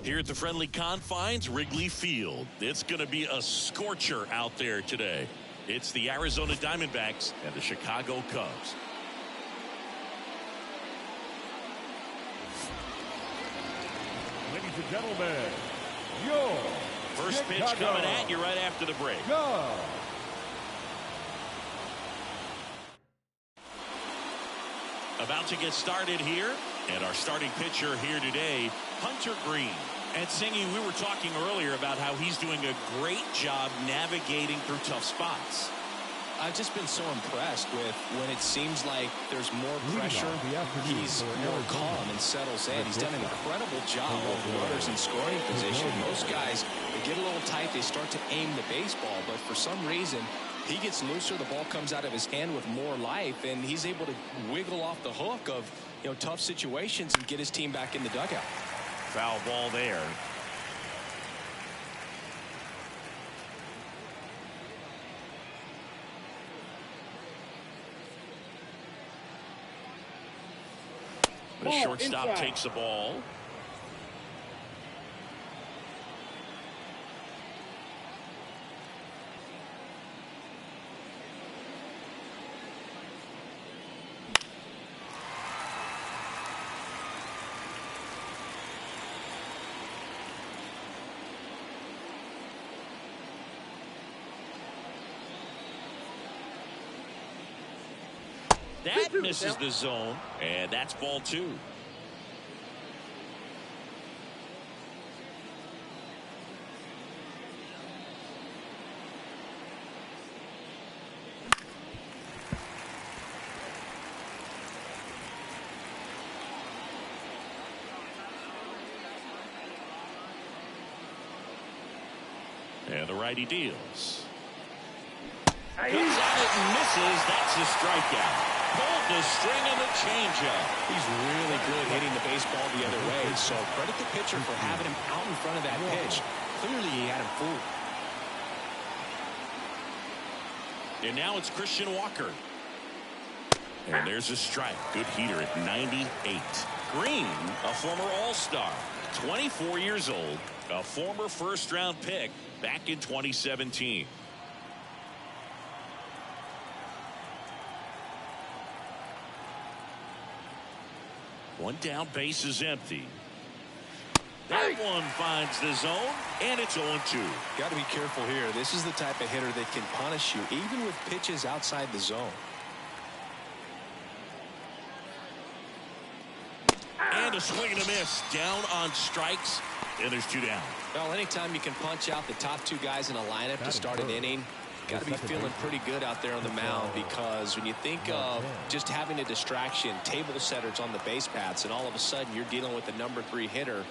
Here at the friendly confines, Wrigley Field. It's going to be a scorcher out there today. It's the Arizona Diamondbacks and the Chicago Cubs. Ladies and gentlemen, your first pitch coming at you right after the break. About to get started here, and our starting pitcher here today, Hunter Green. And Singy, we were talking earlier about how he's doing a great job navigating through tough spots. I've just been so impressed with when it seems like there's more pressure, he's more calm and settles in. He's done an incredible job with runners in scoring position. Most guys, they get a little tight, they start to aim the baseball, but for some reason, he gets looser, the ball comes out of his hand with more life, and he's able to wiggle off the hook of tough situations and get his team back in the dugout. Foul ball there. The shortstop takes the ball. That misses the zone, and that's ball 2. And the righty deals. Comes at it and misses. That's a strikeout. Pulled the string of the changeup. He's really good hitting the baseball the other way, so credit the pitcher for having him out in front of that pitch. Clearly he had him fooled. And now it's Christian Walker. And there's a strike. Good heater at 98. Green, a former All-Star, 24 years old, a former first-round pick back in 2017. One down, base is empty. That one finds the zone, and it's 0-2. Got to be careful here. This is the type of hitter that can punish you, even with pitches outside the zone. And a swing and a miss. Down on strikes, and there's 2 down. Well, anytime you can punch out the top 2 guys in a lineup to start an inning, got to be feeling pretty good out there on the mound, because when you think of just having a distraction, table setters on the base paths, and all of a sudden you're dealing with the number 3 hitter,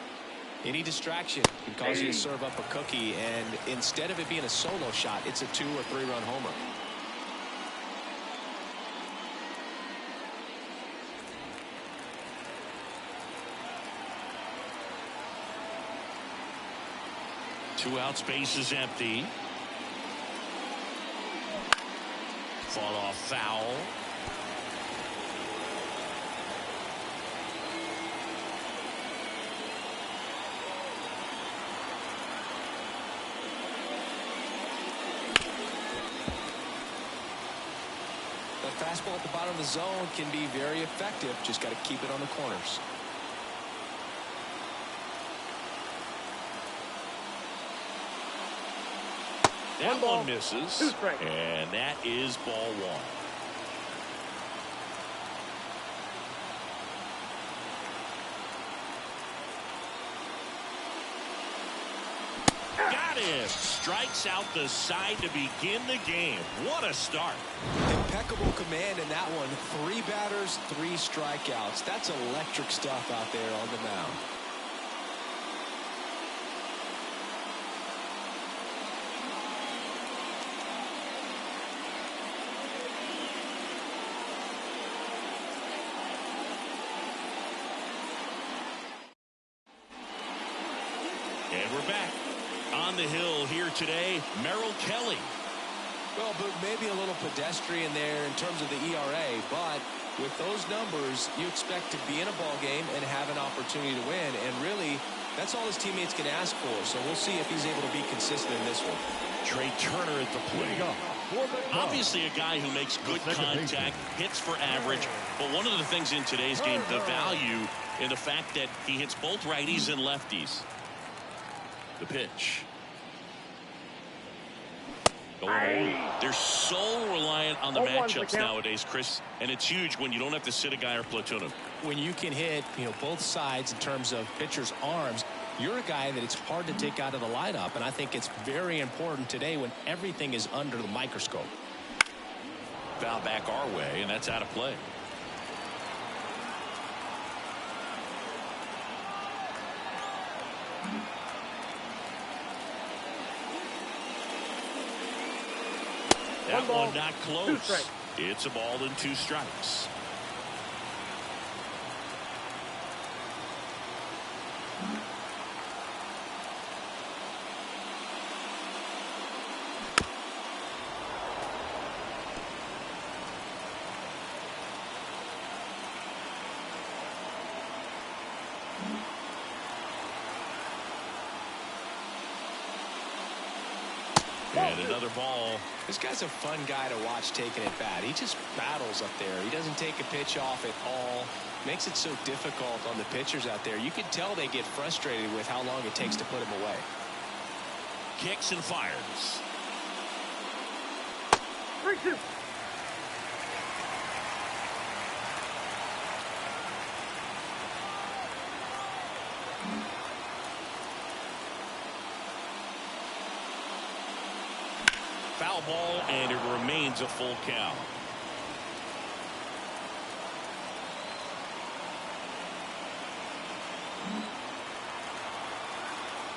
any distraction can cause you to serve up a cookie, and instead of it being a solo shot, it's a 2 or 3 run homer. Two outs, base is empty. Fall off foul. The fastball at the bottom of the zone can be very effective. Just got to keep it on the corners. That one misses, and that is ball 1. Got it. Strikes out the side to begin the game. What a start. Impeccable command in that one. 3 batters, 3 strikeouts. That's electric stuff out there on the mound. And we're back on the hill here today. Merrill Kelly. Well, but maybe a little pedestrian there in terms of the ERA, but with those numbers, you expect to be in a ball game and have an opportunity to win. And really, That's all his teammates can ask for, so we'll see if he's able to be consistent in this one. Trey Turner at the plate. Obviously a guy who makes good contact, hits for average, but one of the things in today's game, the value in the fact that he hits both righties and lefties. The pitch. They're so reliant on the matchups nowadays, Chris, and it's huge when you don't have to sit a guy or platoon him. When you can hit, both sides in terms of pitchers' arms, you're a guy that it's hard to take out of the lineup, and I think it's very important today when everything is under the microscope. Foul back our way, and that's out of play. That one not close. It's a ball and 2 strikes. And another ball. This guy's a fun guy to watch taking at bat. He just battles up there. He doesn't take a pitch off at all. Makes it so difficult on the pitchers out there. You can tell they get frustrated with how long it takes to put him away. Kicks and fires. 3-2. Foul ball, and it remains a full count.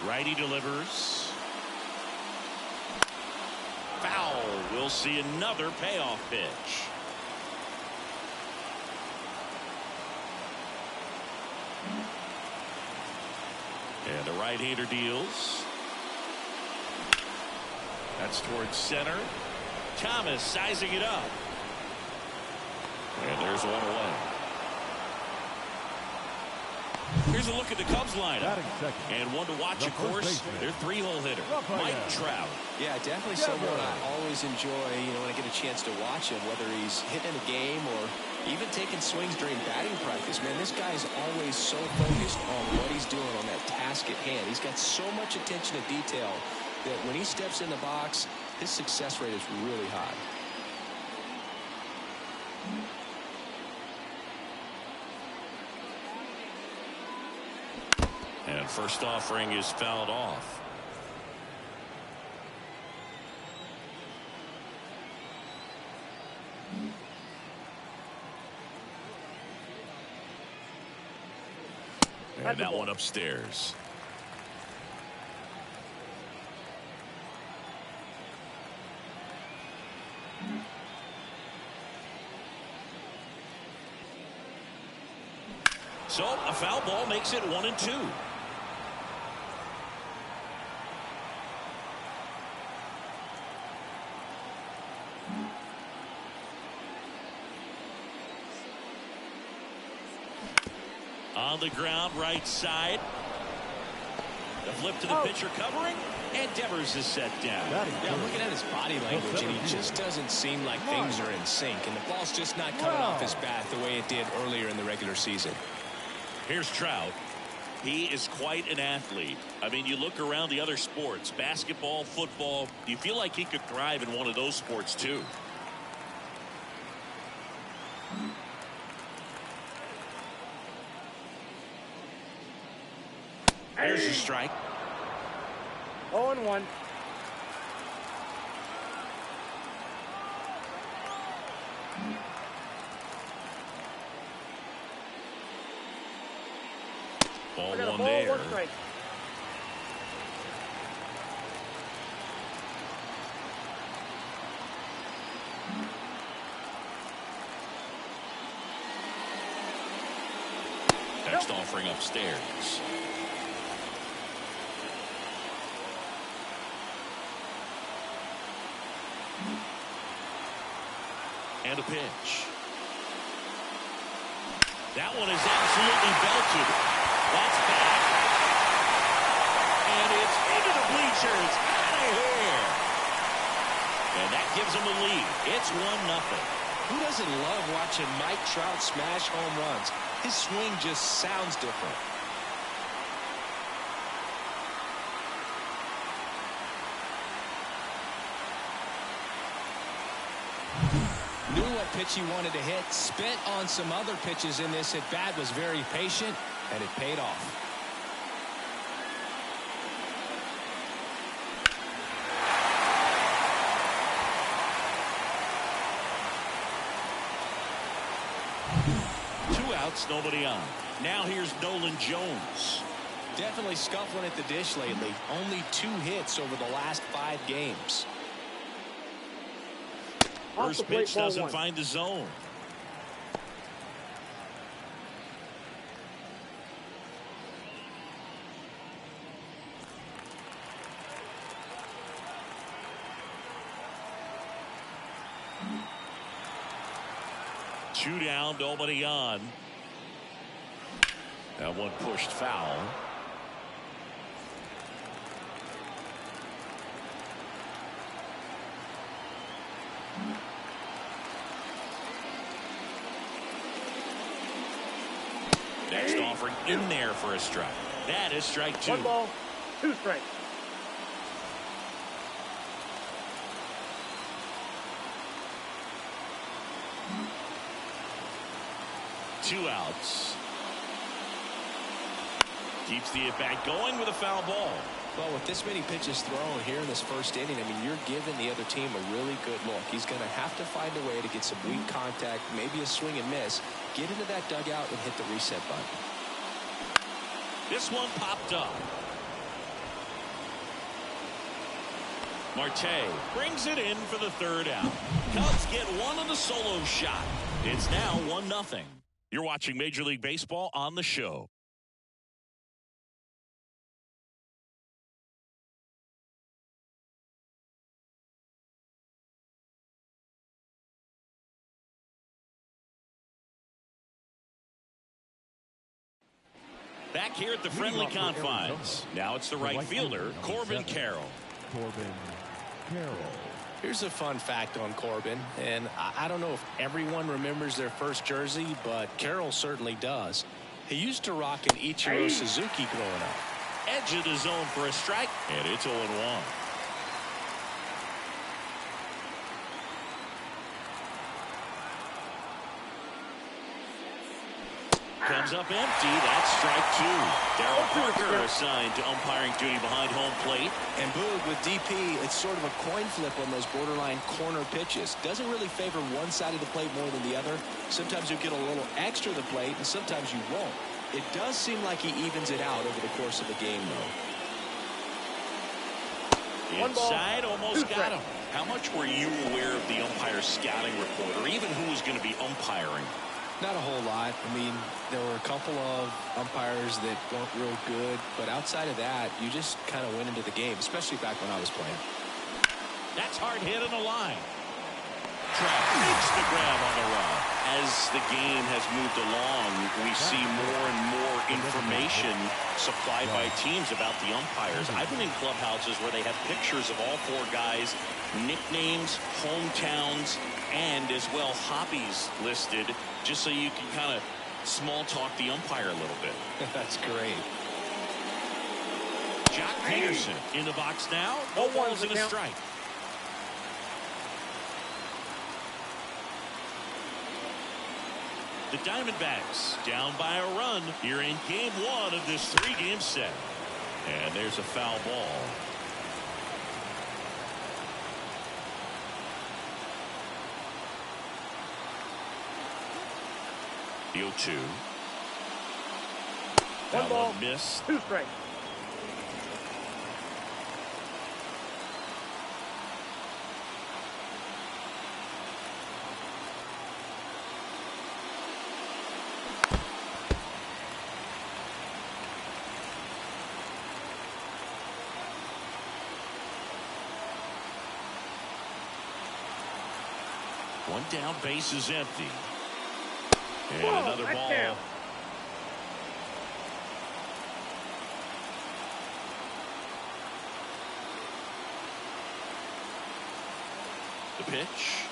Righty delivers. Foul. We'll see another payoff pitch. And the right-hander deals. That's towards center. Thomas sizing it up. And there's one away. Here's a look at the Cubs lineup. And one to watch, of course, their 3-hole hitter, Mike Trout. Yeah, definitely someone I always enjoy, when I get a chance to watch him, whether he's hitting a game or even taking swings during batting practice. Man, this guy is always so focused on what he's doing on that task at hand. He's got so much attention to detail that when he steps in the box, his success rate is really high. And first offering is fouled off. And that one upstairs. So a foul ball makes it 1-2. On the ground, right side. The flip to the pitcher covering, and Devers is set down. Yeah, looking at his body language, and he just doesn't seem like things are in sync, and the ball's just not coming off his bat the way it did earlier in the regular season. Here's Trout. He is quite an athlete. I mean, you look around the other sports, basketball, football, you feel like he could thrive in one of those sports too. There's a strike. 0-1. Ball one there. 1 strike. Next offering upstairs. And a pitch. That one is absolutely belted. That's back. It's into the bleachers. Out of here. And that gives them a lead. It's 1-0. Who doesn't love watching Mike Trout smash home runs? His swing just sounds different. Knew what pitch he wanted to hit. Spent on some other pitches in this at bat. Was very patient, and it paid off. Nobody on. Now here's Nolan Jones. Definitely scuffling at the dish lately. Only 2 hits over the last 5 games. First pitch doesn't find the zone. Two down, nobody on. That one pushed foul. Next offering in there for a strike. That is strike 2. 1 ball, 2 strikes. Two outs. Keeps the at-bat going with a foul ball. Well, with this many pitches thrown here in this first inning, I mean, you're giving the other team a really good look. He's going to have to find a way to get some weak contact, maybe a swing and miss, get into that dugout and hit the reset button. This one popped up. Marte brings it in for the 3rd out. Cubs get one on the solo shot. It's now 1-0. You're watching Major League Baseball on the show. Back here at the friendly confines. Now it's the right fielder, Corbin Carroll. Corbin Carroll. Here's a fun fact on Corbin, and I don't know if everyone remembers their first jersey, but Carroll certainly does. He used to rock an Ichiro Suzuki growing up. Edge of the zone for a strike, and it's 0-1. Comes up empty. That's strike 2. Darryl Parker assigned to umpiring duty behind home plate. And Boog, with DP, it's sort of a coin flip on those borderline corner pitches. Doesn't really favor one side of the plate more than the other. Sometimes you get a little extra the plate, and sometimes you won't. It does seem like he evens it out over the course of the game, though. Inside, almost got him. How much were you aware of the umpire scouting report, or even who was going to be umpiring? Not a whole lot. I mean, there were a couple of umpires that weren't real good, but outside of that, you just kind of went into the game, especially back when I was playing. That's hard hit on the line. Trout makes the grab on the run. As the game has moved along, we see more and more information supplied by teams about the umpires. I've been in clubhouses where they have pictures of all 4 guys, nicknames, hometowns, and as well hobbies listed, just so you can kind of small talk the umpire a little bit. That's great. Jock Peterson in the box now. No balls and a strike. The Diamondbacks down by a run here in game 1 of this 3-game set. And there's a foul ball. The 0-2. 1 ball, missed. 2 strikes. One down, base is empty. And another ball. Down. The pitch.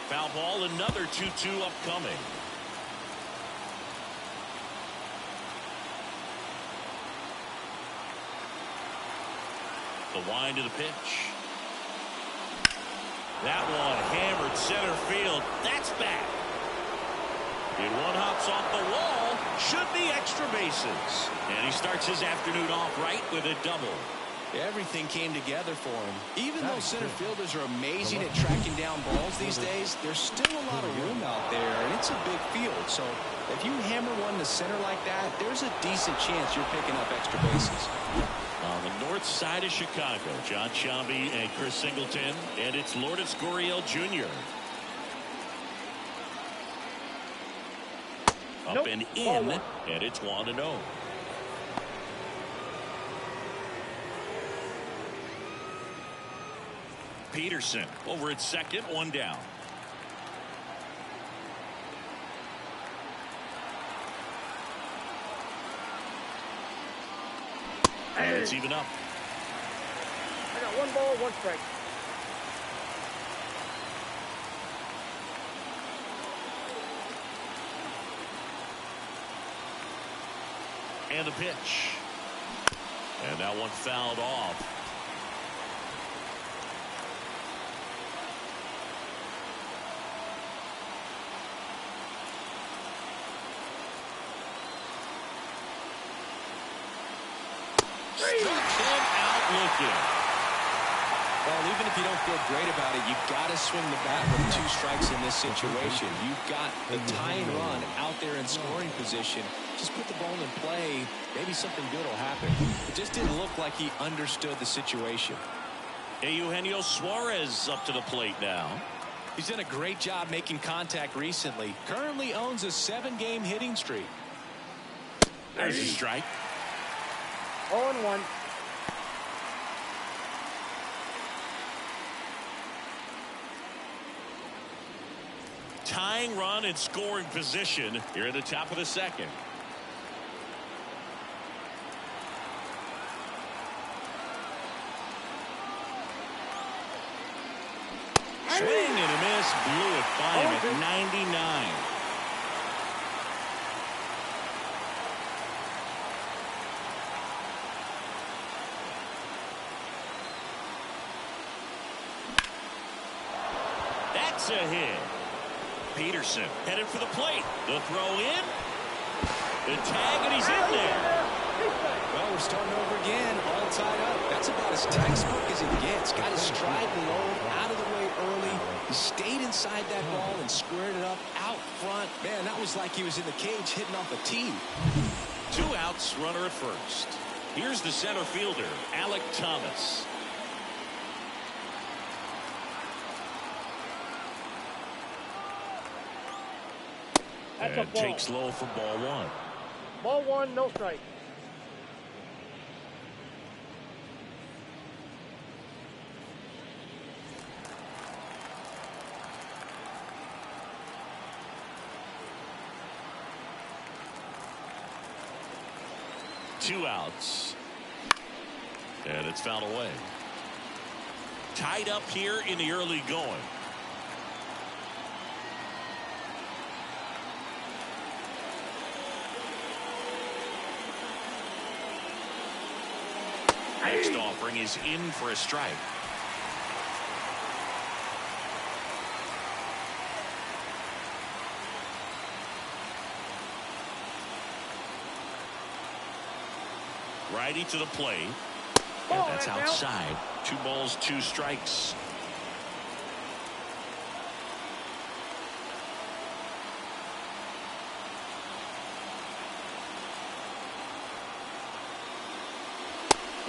Foul ball, another 2-2 upcoming. The wind of the pitch. That one hammered center field. That's back. And one hops off the wall. Should be extra bases. And he starts his afternoon off right with a double. Everything came together for him. Even though center fielders are amazing at tracking down balls these days, there's still a lot of room out there, and it's a big field. So if you hammer one to center like that, there's a decent chance you're picking up extra bases. On the north side of Chicago, John Sciambi and Chris Singleton, and it's Lourdes Gurriel Jr. Up and in, and it's 1-0. Peterson over at second, one down. And it's even up. I got 1 ball, 1 strike. And the pitch. And that one fouled off. Struck him out looking. Well, even if you don't feel great about it, you've got to swing the bat with 2 strikes in this situation. You've got the tying run out there in scoring position. Just put the ball in play. Maybe something good will happen. It just didn't look like he understood the situation. Eugenio Suarez up to the plate now. He's done a great job making contact recently. Currently owns a 7-game hitting streak. There's a strike. 0-1. Tying run in scoring position here at the top of the second. Swing and a miss, blew it by him at 99. That's a hit. Peterson headed for the plate. The throw in. The tag, and he's in there. Well, we're starting over again, all tied up. That's about as textbook as it gets. Got his stride low, out of the way early. He stayed inside that ball and squared it up out front. Man, that was like he was in the cage hitting off a tee. 2 outs, runner at first. Here's the center fielder, Alec Thomas. That's a And ball. takes low for ball 1. Ball 1, no strike. Two outs. And it's fouled away. Tied up here in the early going. Next offering is in for a strike. Righty to the plate. And that's outside. 2 balls, 2 strikes.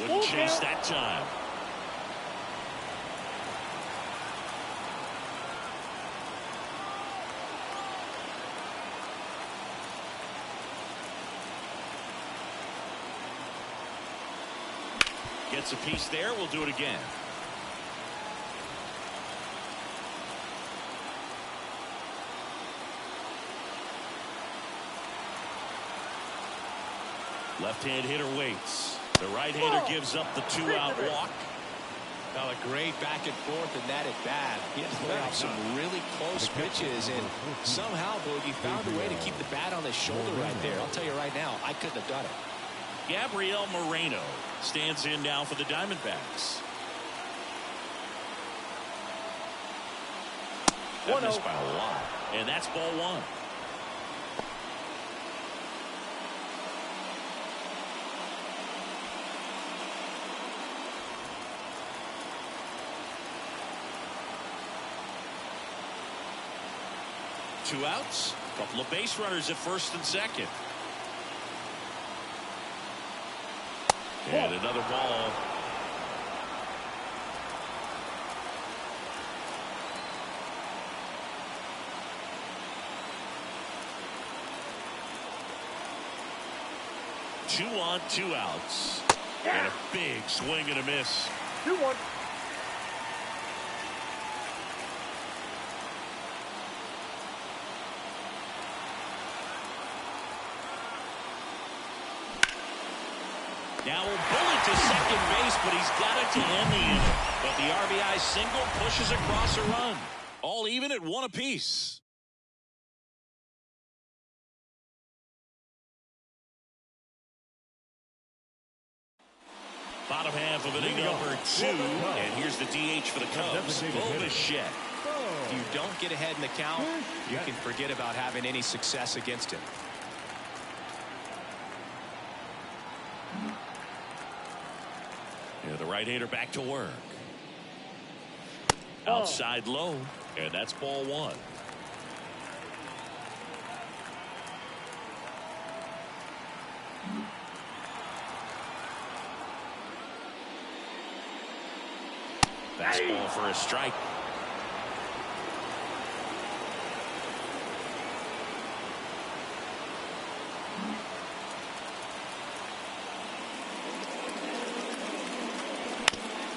Wouldn't chase that time. Gets a piece there. We'll do it again. Left-hand hitter waits. The right-hander gives up the 2-out walk. Well, a great back and forth in that at bat. He had to play off some really close pitches, and somehow Boogie found a way to keep the bat on his shoulder right there. I'll tell you right now, I couldn't have done it. Gabriel Moreno stands in now for the Diamondbacks. That missed by a lot, and that's ball one. Two outs, a couple of base runners at first and second. And another ball. Two on, two outs. And a big swing and a miss. 2-1. Now a bullet to second base, but he's got it to end the inning. But the RBI single pushes across a run. All even at one apiece. Bottom half of inning number 2. And here's the DH for the Cubs, Bichette. If you don't get ahead in the count, you can forget about having any success against him. Yeah, the right-hander back to work. Outside low, and that's ball one. Fastball for a strike.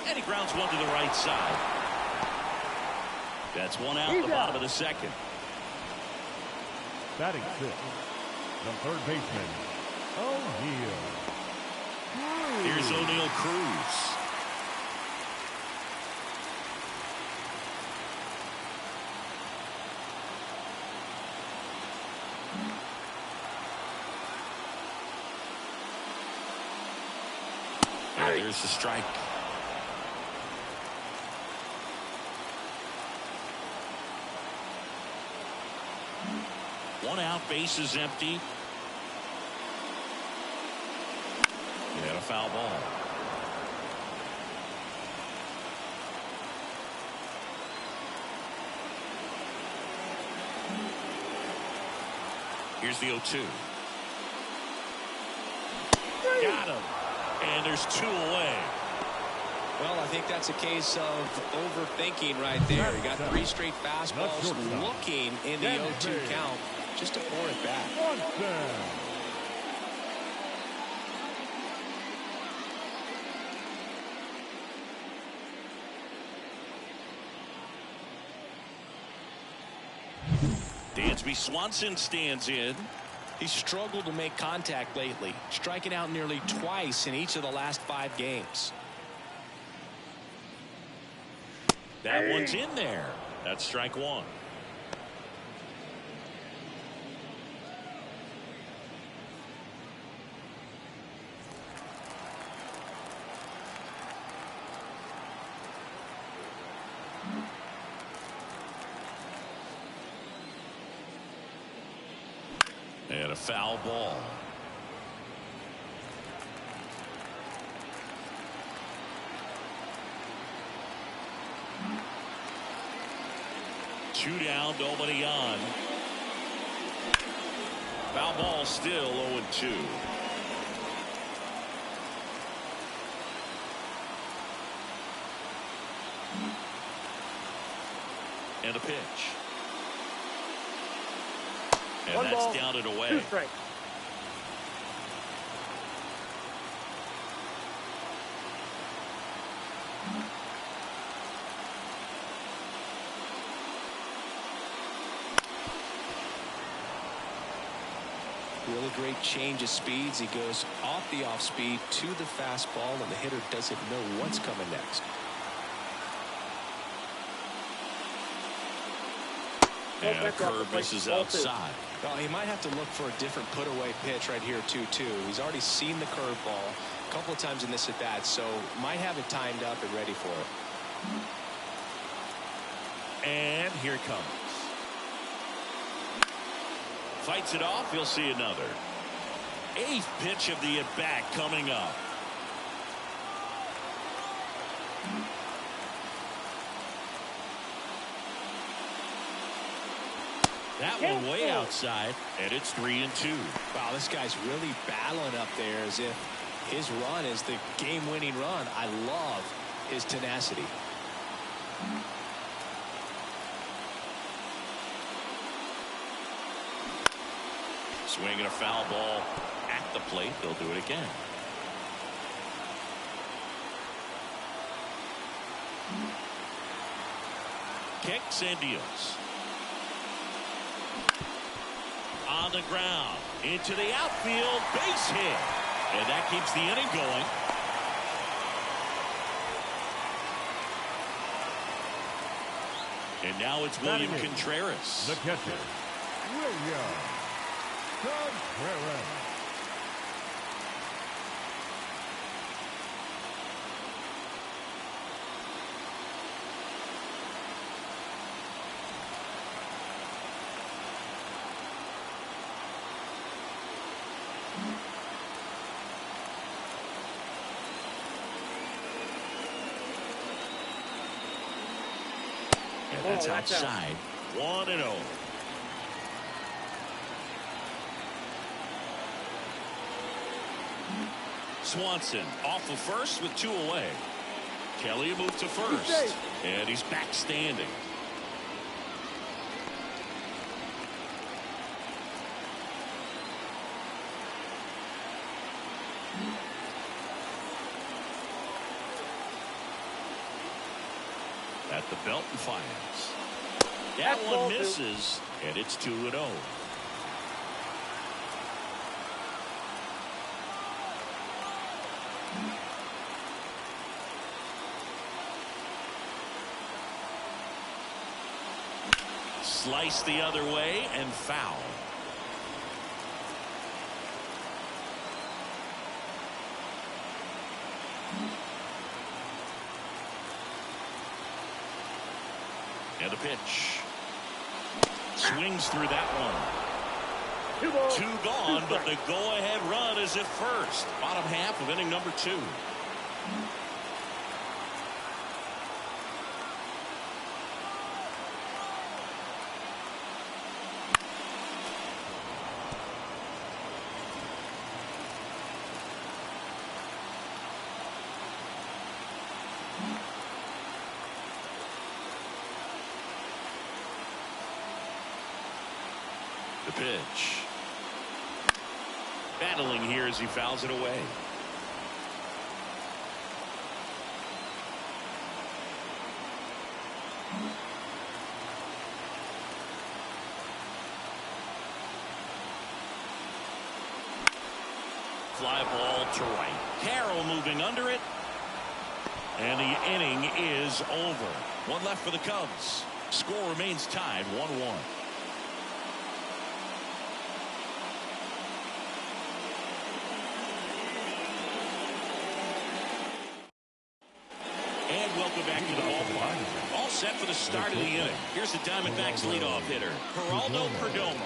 And he grounds one to the right side. That's one out in the bottom of the second. Batting fifth, the third baseman, O'Neill. Here's O'Neill Cruz. And there's the strike. One out, base is empty. And a foul ball. Here's the 0-2. Got him. And there's two away. Well, I think that's a case of overthinking right there. You got 3 straight fastballs looking in the 0-2 count just to pour it back. Dansby Swanson stands in. He's struggled to make contact lately, striking out nearly twice in each of the last 5 games. That one's in there. That's strike one. And a foul ball. Two down, nobody on. Foul ball still 0-2. And a pitch. And One that's ball, down and away. 2 strikes. Really great change of speeds. He goes off the off speed to the fastball, and the hitter doesn't know what's coming next. And a curve misses outside. Well, he might have to look for a different put-away pitch right here, 2-2. He's already seen the curveball a couple of times in this at-bat, so might have it timed up and ready for it. And here it comes. Fights it off. He'll see another. 8th pitch of the at-bat coming up. That one way outside, and it's 3-2. Wow, this guy's really battling up there as if his run is the game-winning run. I love his tenacity. Swinging a foul ball at the plate. They'll do it again. Kicks and deals. On the ground, into the outfield, base hit. And that keeps the inning going. And now it's William Contreras. The catcher, William Contreras. And that's outside. 1-0. Swanson off of first with 2 away. Kelly a move to first. And he's back standing. At the belt and fires. That one misses, and it's 2-0. Slice the other way and foul. And a pitch. Swings through that one. 2 gone, but the go-ahead run is at first. Bottom half of inning number 2. The pitch. Battling here as he fouls it away. Fly ball to right. Carroll moving under it. And the inning is over. 1 left for the Cubs. Score remains tied 1-1. Welcome back to the ballpark. All set for the start of the inning. Here's the Diamondbacks leadoff hitter, Geraldo Perdomo.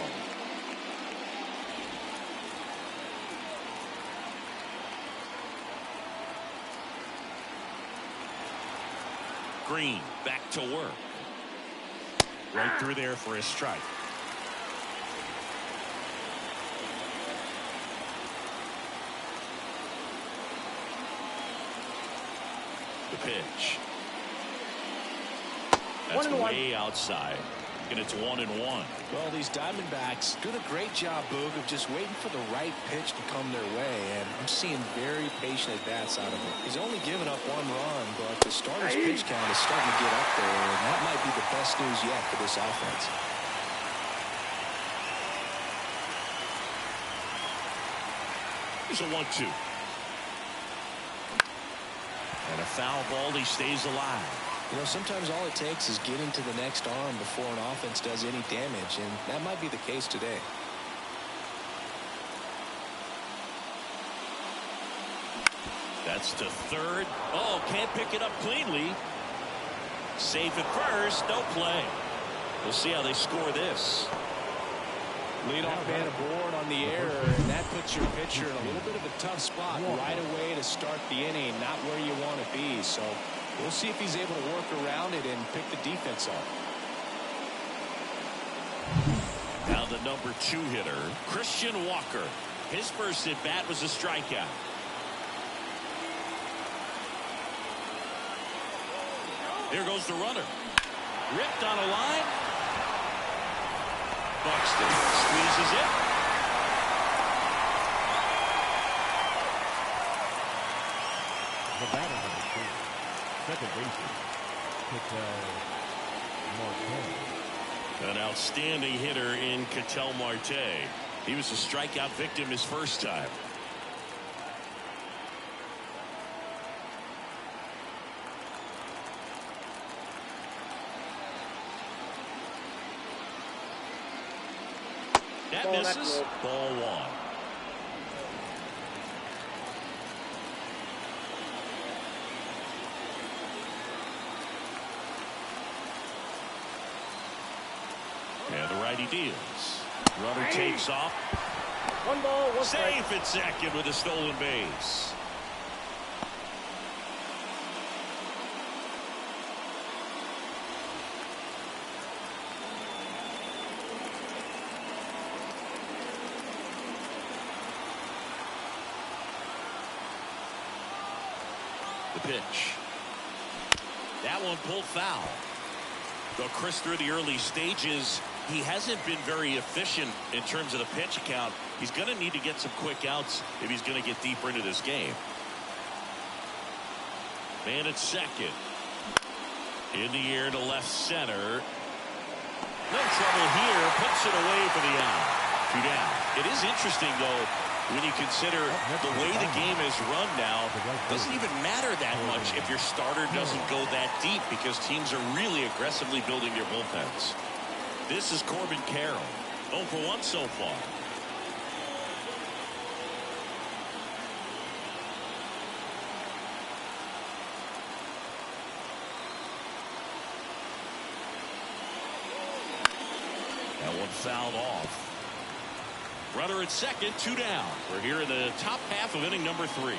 Green back to work. Right through there for a strike. The pitch. That's way outside. And it's 1-1. Well, these Diamondbacks doing a great job, Boog, of just waiting for the right pitch to come their way. And I'm seeing very patient at-bats out of him. He's only given up 1 run, but the starter's pitch count is starting to get up there. And that might be the best news yet for this offense. Here's a 1-2. And a foul ball. He stays alive. You know, sometimes all it takes is getting to the next arm before an offense does any damage, and that might be the case today. That's to third. Oh, can't pick it up cleanly. Safe at first. No play. We'll see how they score this. Leadoff man aboard on the error, and that puts your pitcher in a little bit of a tough spot right away to start the inning, not where you want to be. So we'll see if he's able to work around it and pick the defense up. Now the number 2 hitter, Christian Walker. His first at bat was a strikeout. Here goes the runner. Ripped on a line. Buxton squeezes it. The batter number 2, second baseman, Marte. An outstanding hitter in Ketel Marte. He was a strikeout victim his first time. That misses. Ball 1. And the righty deals. Runner takes off. 1 ball, 1 strike. Safe at second with a stolen base. The pitch. That one pulled foul. Though Chris, through the early stages, he hasn't been very efficient in terms of the pitch count. He's going to need to get some quick outs if he's going to get deeper into this game. Man at second. In the air to left center. No trouble here. Puts it away for the out. 2 down. It is interesting, though, when you consider the way the game is run now. It doesn't even matter that much if your starter doesn't go that deep, because teams are really aggressively building their bullpens. This is Corbin Carroll. 0 for 1 so far. That one fouled off. Runner at second, 2 down. We're here in the top half of inning number 3.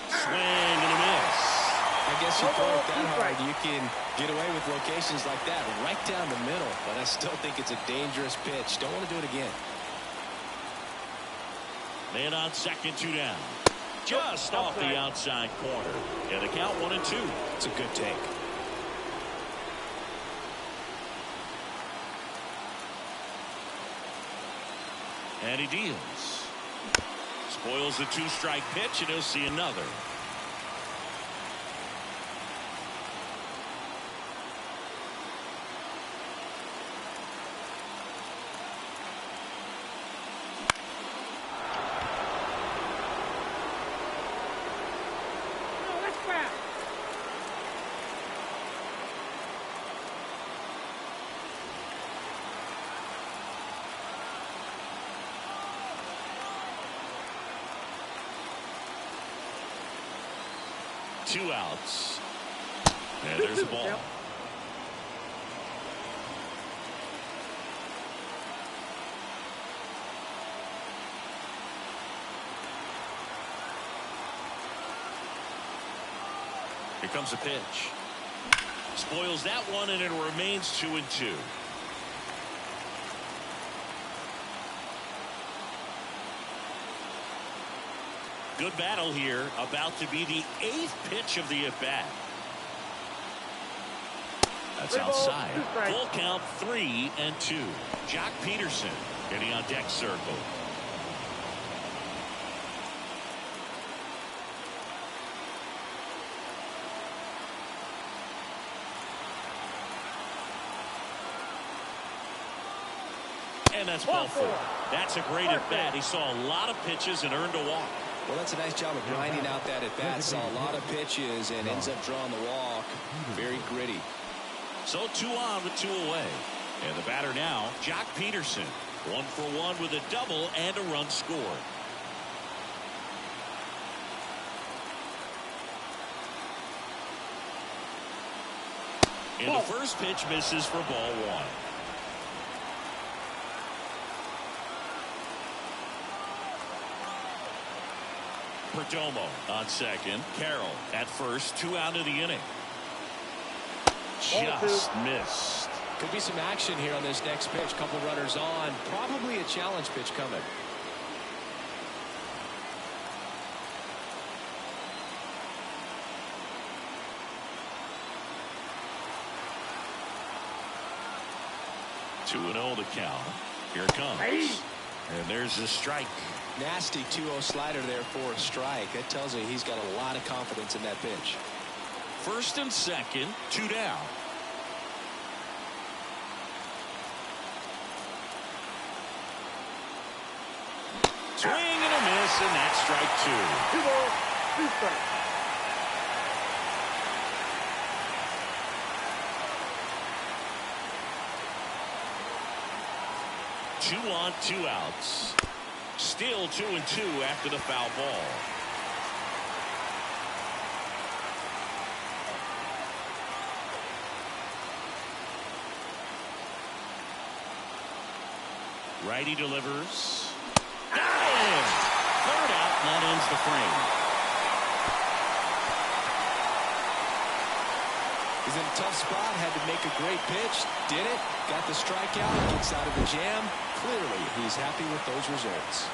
Swing and a miss. I guess you throw it that hard, you can get away with locations like that right down the middle, but I still think it's a dangerous pitch. Don't want to do it again. Man on second, 2 down. Just off the outside corner. And the count 1 and 2. It's a good take. And he deals. Spoils the 2-strike pitch, and he'll see another. Two outs. And there's the ball. Here comes the pitch. Spoils that one, and it remains 2 and 2. Good battle here. About to be the 8th pitch of the at-bat. That's outside. Full count, 3 and 2. Jock Peterson getting on deck circle. And that's ball 4. That's a great at-bat. He saw a lot of pitches and earned a walk. Well, that's a nice job of grinding out that at-bat. Saw a lot of pitches and ends up drawing the walk. Very gritty. So 2 on with 2 away. And the batter now, Jock Peterson. 1 for 1 with a double and a run scored. And the first pitch misses for ball 1. Perdomo on second. Carroll at first. 2 out of the inning. Just missed. Could be some action here on this next pitch. Couple runners on. Probably a challenge pitch coming. Two 2-0 the count. Here it comes. And there's the strike. Nasty 2-0 slider there for a strike. That tells you he's got a lot of confidence in that pitch. First and second, 2 down. Swing and a miss, and that's strike 2. 2 balls, 2 strikes. Two on, 2 outs. Still 2-2 after the foul ball. Righty delivers. Dive! Third out, and that ends the frame. He's in a tough spot, had to make a great pitch, did it, got the strikeout, gets out of the jam. Clearly, he's happy with those results.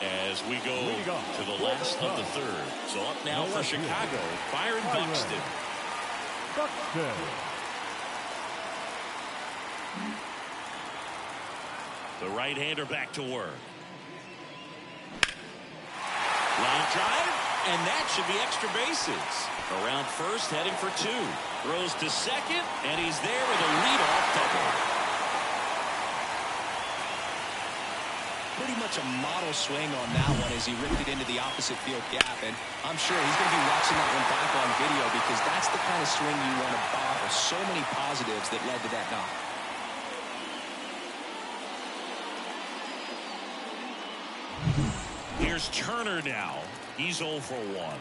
As we go to the last of the third. So up now for Chicago, Byron Buxton. The right-hander back to work. Line drive, and that should be extra bases. Around first, heading for 2. Throws to second, and he's there with a leadoff double. Pretty much a model swing on that one as he ripped it into the opposite field gap, and I'm sure he's going to be watching that one back on video because that's the kind of swing you want to bottle. So many positives that led to that knock. Here's Turner now. He's 0 for 1.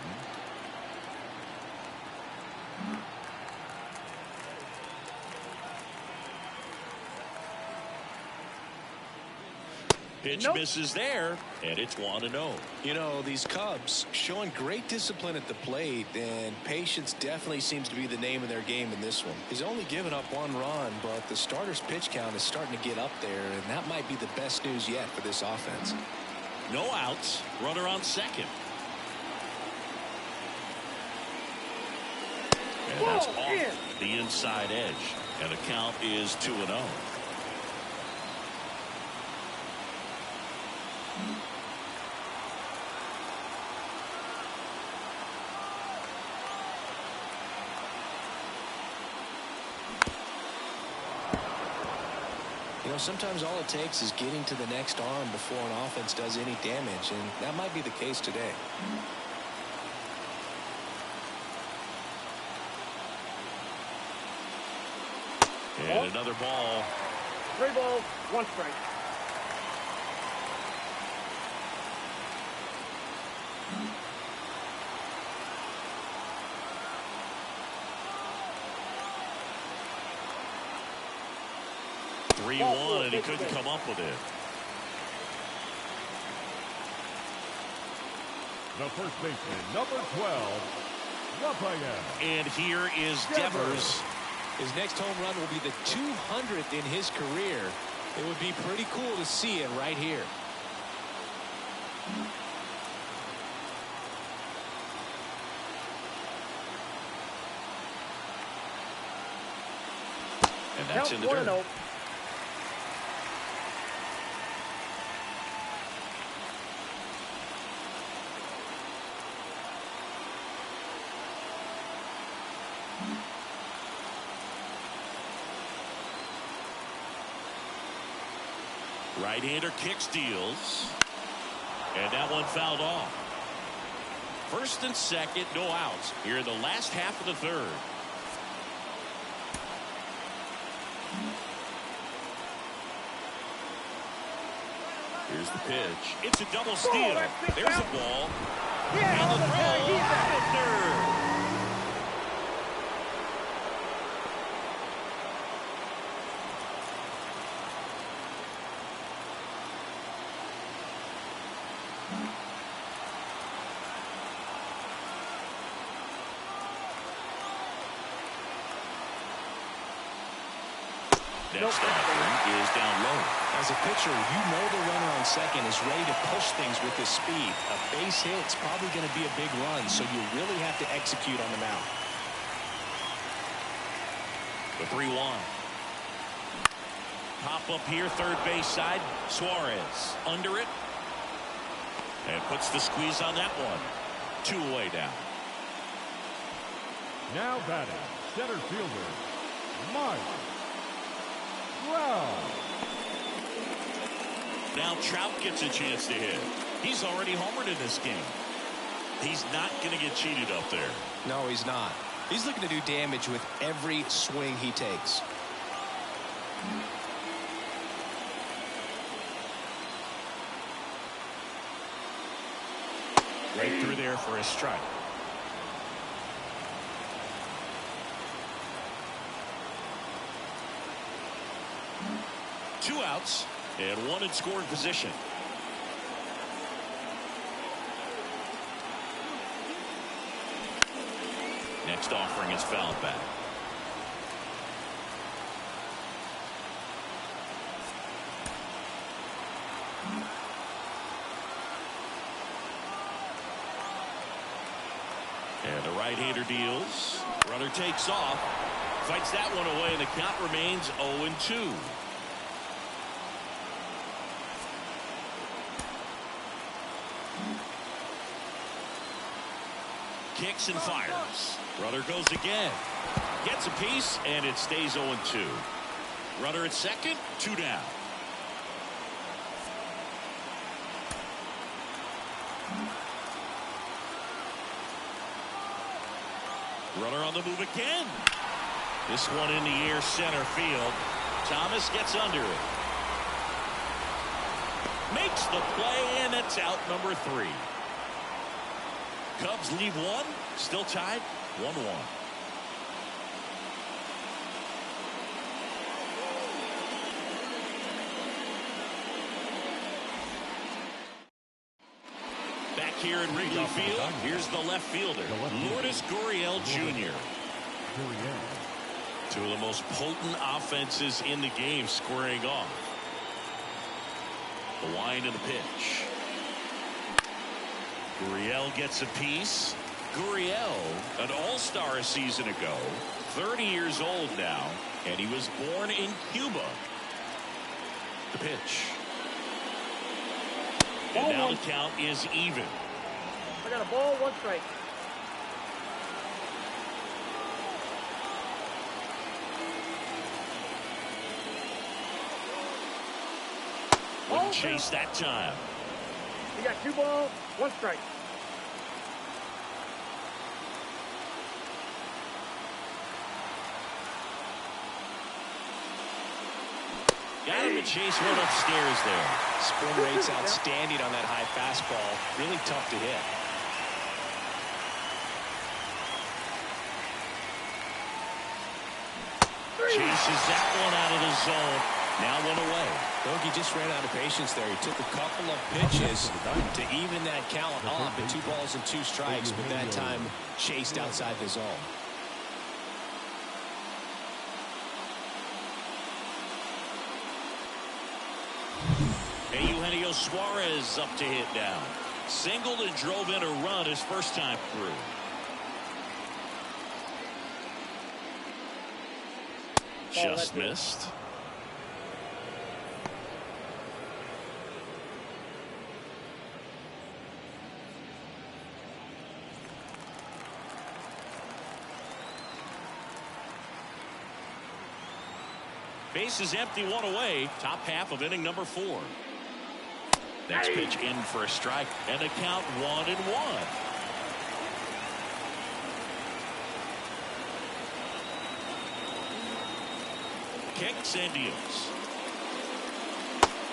Pitch misses there, and it's 1-0. You know, these Cubs showing great discipline at the plate, and patience definitely seems to be the name of their game in this one. He's only given up 1 run, but the starter's pitch count is starting to get up there, and that might be the best news yet for this offense. No outs. Runner on second. And that's off the inside edge. And the count is 2-0. You know, sometimes all it takes is getting to the next arm before an offense does any damage, and that might be the case today. And another ball. 3 balls, 1 strike. And he couldn't come up with it. The first baseman, number 12, Rafael. And here is Devers. His next home run will be the 200th in his career. It would be pretty cool to see it right here. And that's in the dirt. Right-hander kicks, deals. And that one fouled off. First and second, no outs here in the last half of the third. Here's the pitch. It's a double steal. There's a ball. And the throw out of third. Next offering is down low. As a pitcher, you know the runner on second is ready to push things with his speed. A base hit's probably going to be a big run, so you really have to execute on the mound. The 3-1. Pop up here, third base side. Suarez under it. And puts the squeeze on that one. 2 away now. Now batting, center fielder, Mike. Wow. Now Trout gets a chance to hit. He's already homered in this game. He's not going to get cheated up there. No, he's not. He's looking to do damage with every swing he takes. Right through there for a strike. Two outs and one in scoring position. Next offering is fouled back. And the right-hander deals. Runner takes off. Fights that one away, and the count remains 0-2. Kicks and fires. Runner goes again. Gets a piece, and it stays 0-2. Runner at second, 2 down. Runner on the move again. This one in the air, center field. Thomas gets under it. Makes the play, and it's out, number 3. Cubs leave one, still tied 1-1. Back here in Wrigley Field, here's the left fielder, Lourdes Gurriel Jr. Two of the most potent offenses in the game squaring off. The wind and the pitch. Gurriel gets a piece. Gurriel, an all-star a season ago, 30 years old now, and he was born in Cuba. The pitch. And now the count is even. I got a ball, 1 strike. Wouldn't chase that time. You got 2 balls, 1 strike. Got him to chase one upstairs there. Spin rate's outstanding on that high fastball. Really tough to hit. Chases that one out of the zone. Now 1 away. Bogey just ran out of patience there. He took a couple of pitches to even that count up at 2 balls and 2 strikes, but that time chased outside the zone. Eugenio Suarez up to hit now. Singled and drove in a run his first time through. Just missed. Base is empty, one away. Top half of inning number 4. Next pitch in for a strike, and the count 1-1. Kicks and deals.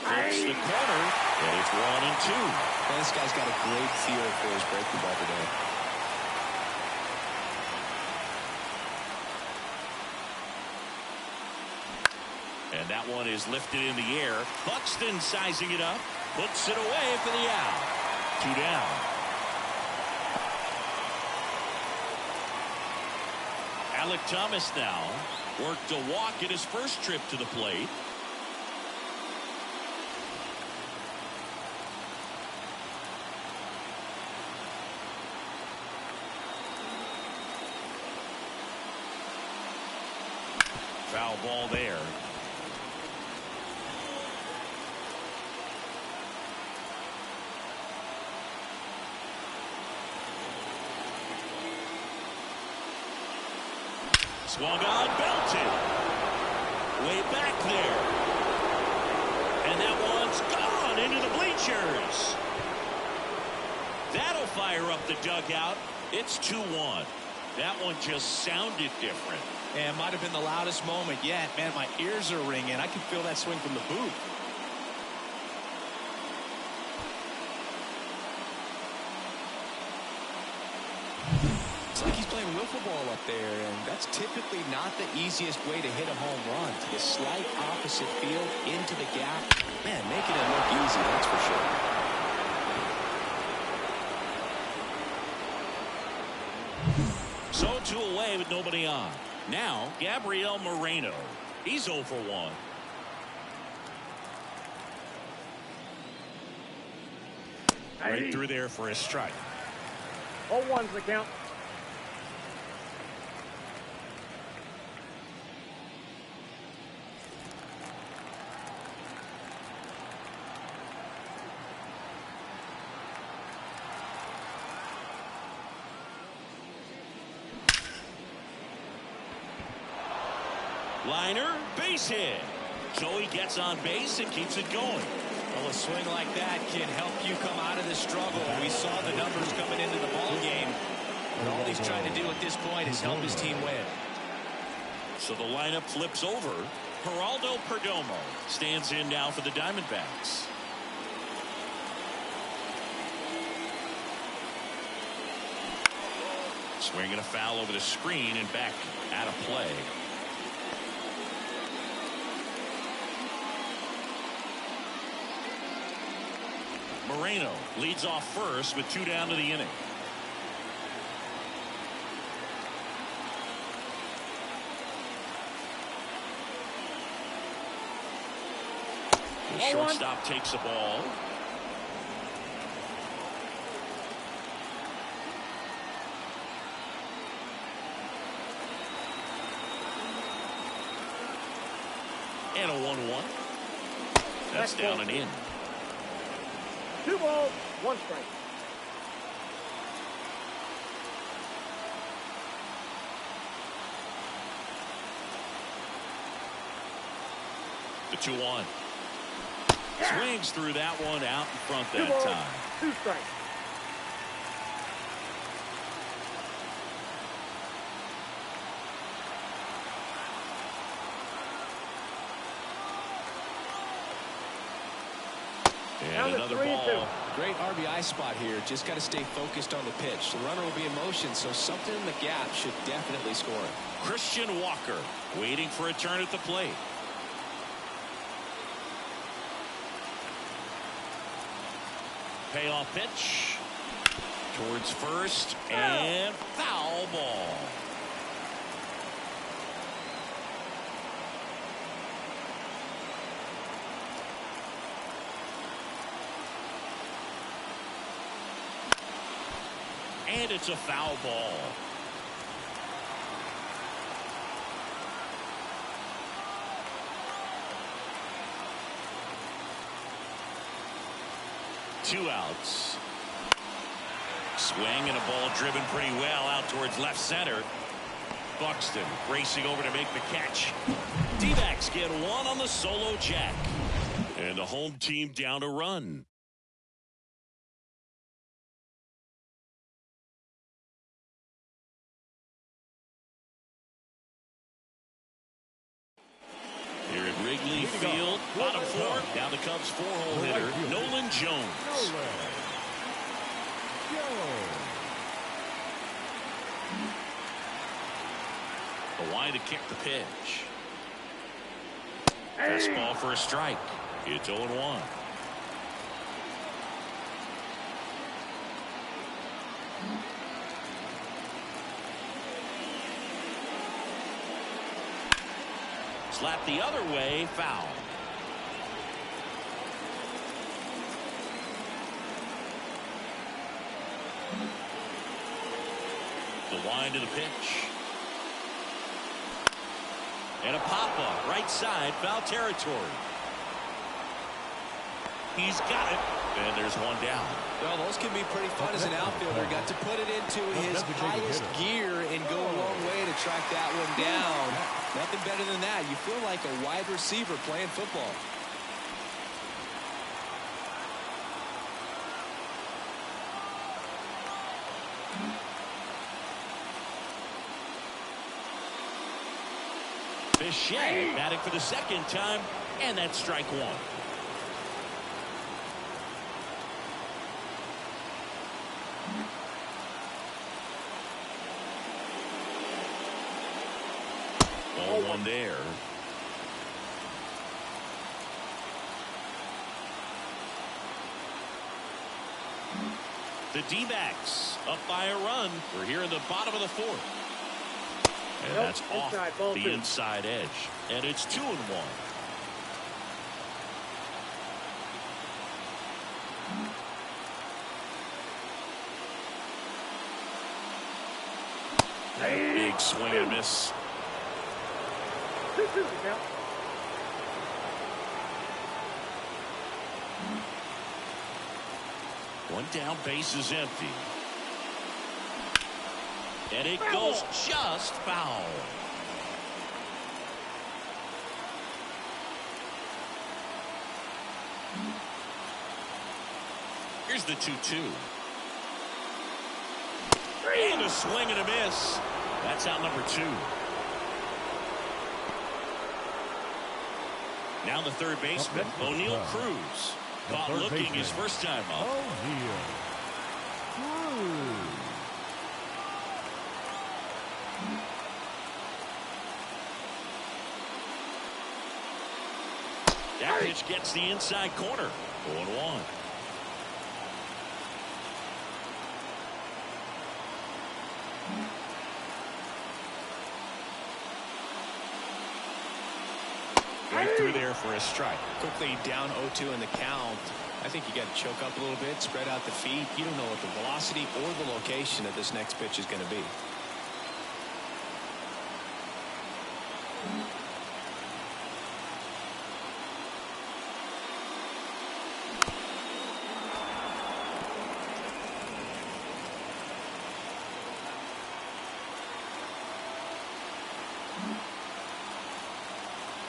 Hits the corner, and it's 1-2. Well, this guy's got a great feel for his breaking ball today. And that one is lifted in the air. Buxton sizing it up. Puts it away for the out. 2 down. Alec Thomas now worked a walk at his first trip to the plate. Foul ball there. Swung on, belted. Way back there. And that one's gone into the bleachers. That'll fire up the dugout. It's 2-1. That one just sounded different. And might have been the loudest moment yet. Man, my ears are ringing. I can feel that swing from the booth. It's like he's playing wiffle ball up there, and that's typically not the easiest way to hit a home run. To the slight opposite field, into the gap. Man, making it look easy, that's for sure. So 2 away with nobody on. Now, Gabriel Moreno. He's 0 for 1. Right through there for a strike. 0-1's the count. Liner, base hit. So he gets on base and keeps it going. Well, a swing like that can help you come out of the struggle. We saw the numbers coming into the ball game. And all he's trying to do at this point is help his team win. So the lineup flips over. Geraldo Perdomo stands in now for the Diamondbacks. Swinging a foul over the screen and back out of play. Moreno leads off first with 2 down to the inning. The shortstop takes the ball. And a 1-1. That's down and in. 2 balls, 1 strike. The 2-1. Swings through that one out in front 2 that balls, time. 2 strikes. And another ball. Great RBI spot here. Just got to stay focused on the pitch. The runner will be in motion, so something in the gap should definitely score it. Christian Walker waiting for a turn at the plate. Payoff pitch towards first and foul ball. And it's a foul ball. Two outs. Swing and a ball driven pretty well out towards left center. Buxton racing over to make the catch. D-backs get one on the solo jack. And the home team down a run. Here at Wrigley Field, bottom four. Now the Cubs four-hole hitter, Nolan Jones. The wide to kick the pitch. Fastball for a strike. It's 0-1. Slap the other way, foul. The wind to the pitch. And a pop-up, right side, foul territory. He's got it. And there's one down. Well, those can be pretty fun as an outfielder. Got to put it into his highest gear and go a long way to track that one down. Nothing better than that. You feel like a wide receiver playing football. Bichette batting for the second time, and that's strike one. One there. The D-backs up by a run. We're here in the bottom of the fourth. And that's off the inside edge. And it's 2-1. Big swing and miss. 2-2 the count. One down, base is empty. And it goes just foul. Here's the 2-2. And a swing and a miss. That's out number 2. Now the third baseman, O'Neal Cruz. Caught looking his first time up. That pitch gets the inside corner. 0-1. Right through there for a strike. Quickly down 0-2 in the count. I think you got to choke up a little bit, spread out the feet. You don't know what the velocity or the location of this next pitch is going to be.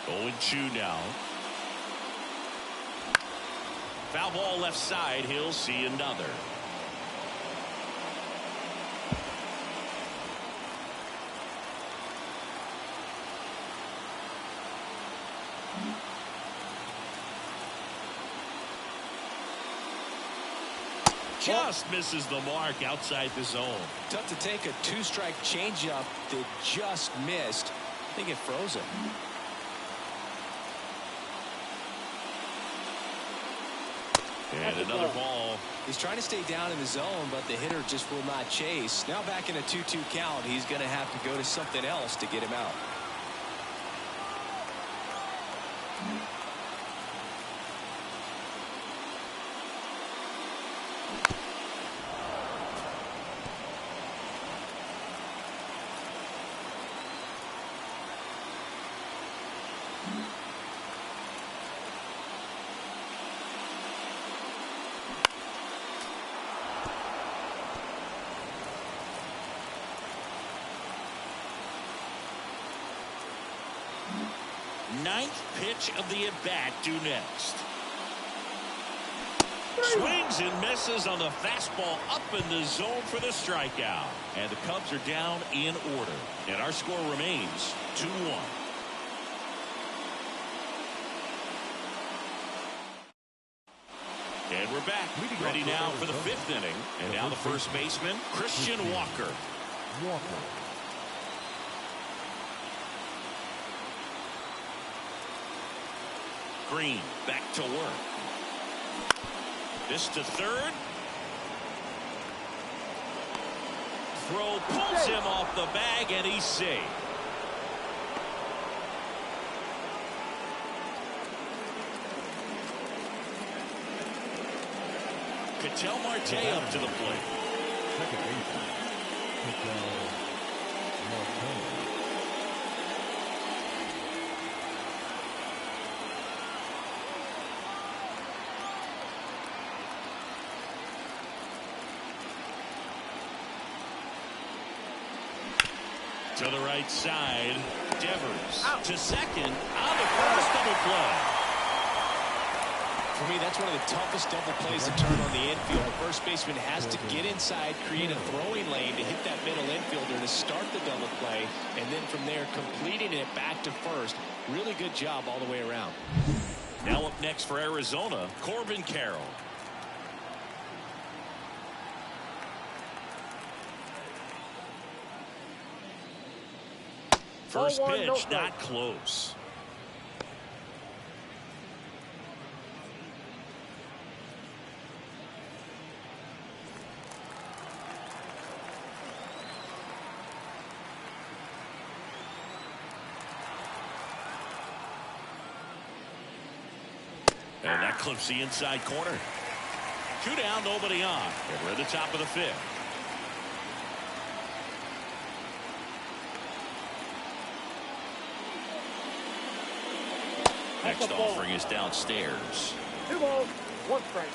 Going 2 now. Foul ball left side. He'll see another. Just misses the mark outside the zone. Tough to take a 2-strike changeup that just missed. I think it froze him. And another ball. He's trying to stay down in the zone, but the hitter just will not chase. Now back in a 2-2 count, he's going to have to go to something else to get him out. Ninth pitch of the at-bat due next. Swings and misses on the fastball up in the zone for the strikeout. And the Cubs are down in order. And our score remains 2-1. And we're back. Ready now for the fifth inning. And now the first baseman, Christian Walker. Green back to work. This to third. Throw pulls him off the bag, and he's safe. Ketel Marte up to the plate. Second baseman, Ketel Marte. To the right side, Devers to second on the first double play. For me, that's one of the toughest double plays to turn on the infield. The first baseman has to get inside, create a throwing lane to hit that middle infielder to start the double play, and then from there completing it back to first. Really good job all the way around. Now up next for Arizona, Corbin Carroll. First pitch, not close. And that clips the inside corner. 2 down, nobody on. And we're at the top of the fifth. Next offering is downstairs. 2 balls, 1 strike.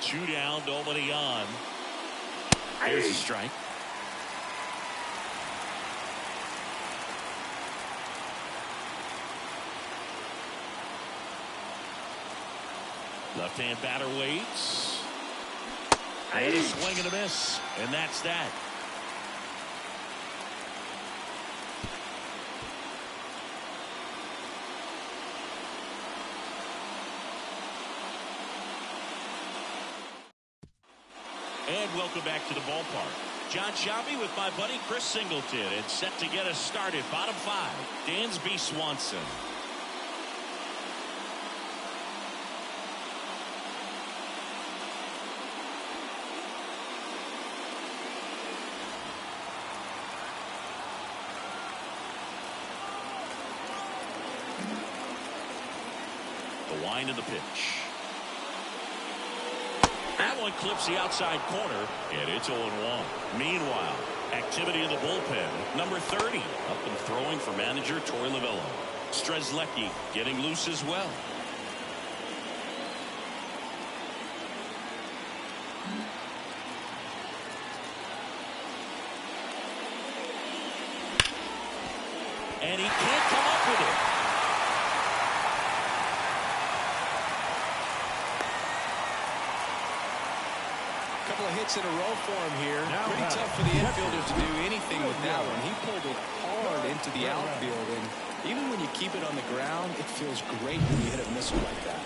Two down, nobody on. There's a strike. Left-hand batter waits. And a swing and a miss. And that's that. And welcome back to the ballpark. John Shabby with my buddy Chris Singleton. And set to get us started. Bottom 5. Dansby Swanson. The wind of the pitch. That one clips the outside corner, and it's 0-1. Meanwhile, activity in the bullpen. Number 30 up and throwing for manager Torey Lovullo. Strzelecki getting loose as well. And he can't come up with it. Couple of hits in a row for him here. Pretty tough for the infielder to do anything with that one. He pulled it hard into the outfield, and even when you keep it on the ground, it feels great when you hit a missile like that.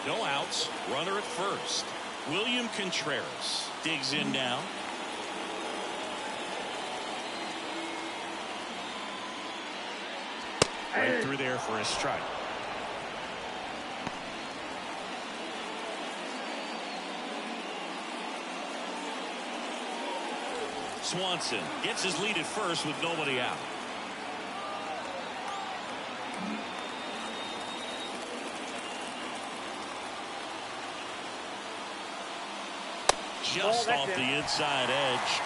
No outs. Runner at first. William Contreras digs in now. Right through there for a strike. Swanson gets his lead at first with nobody out. Just off the inside edge.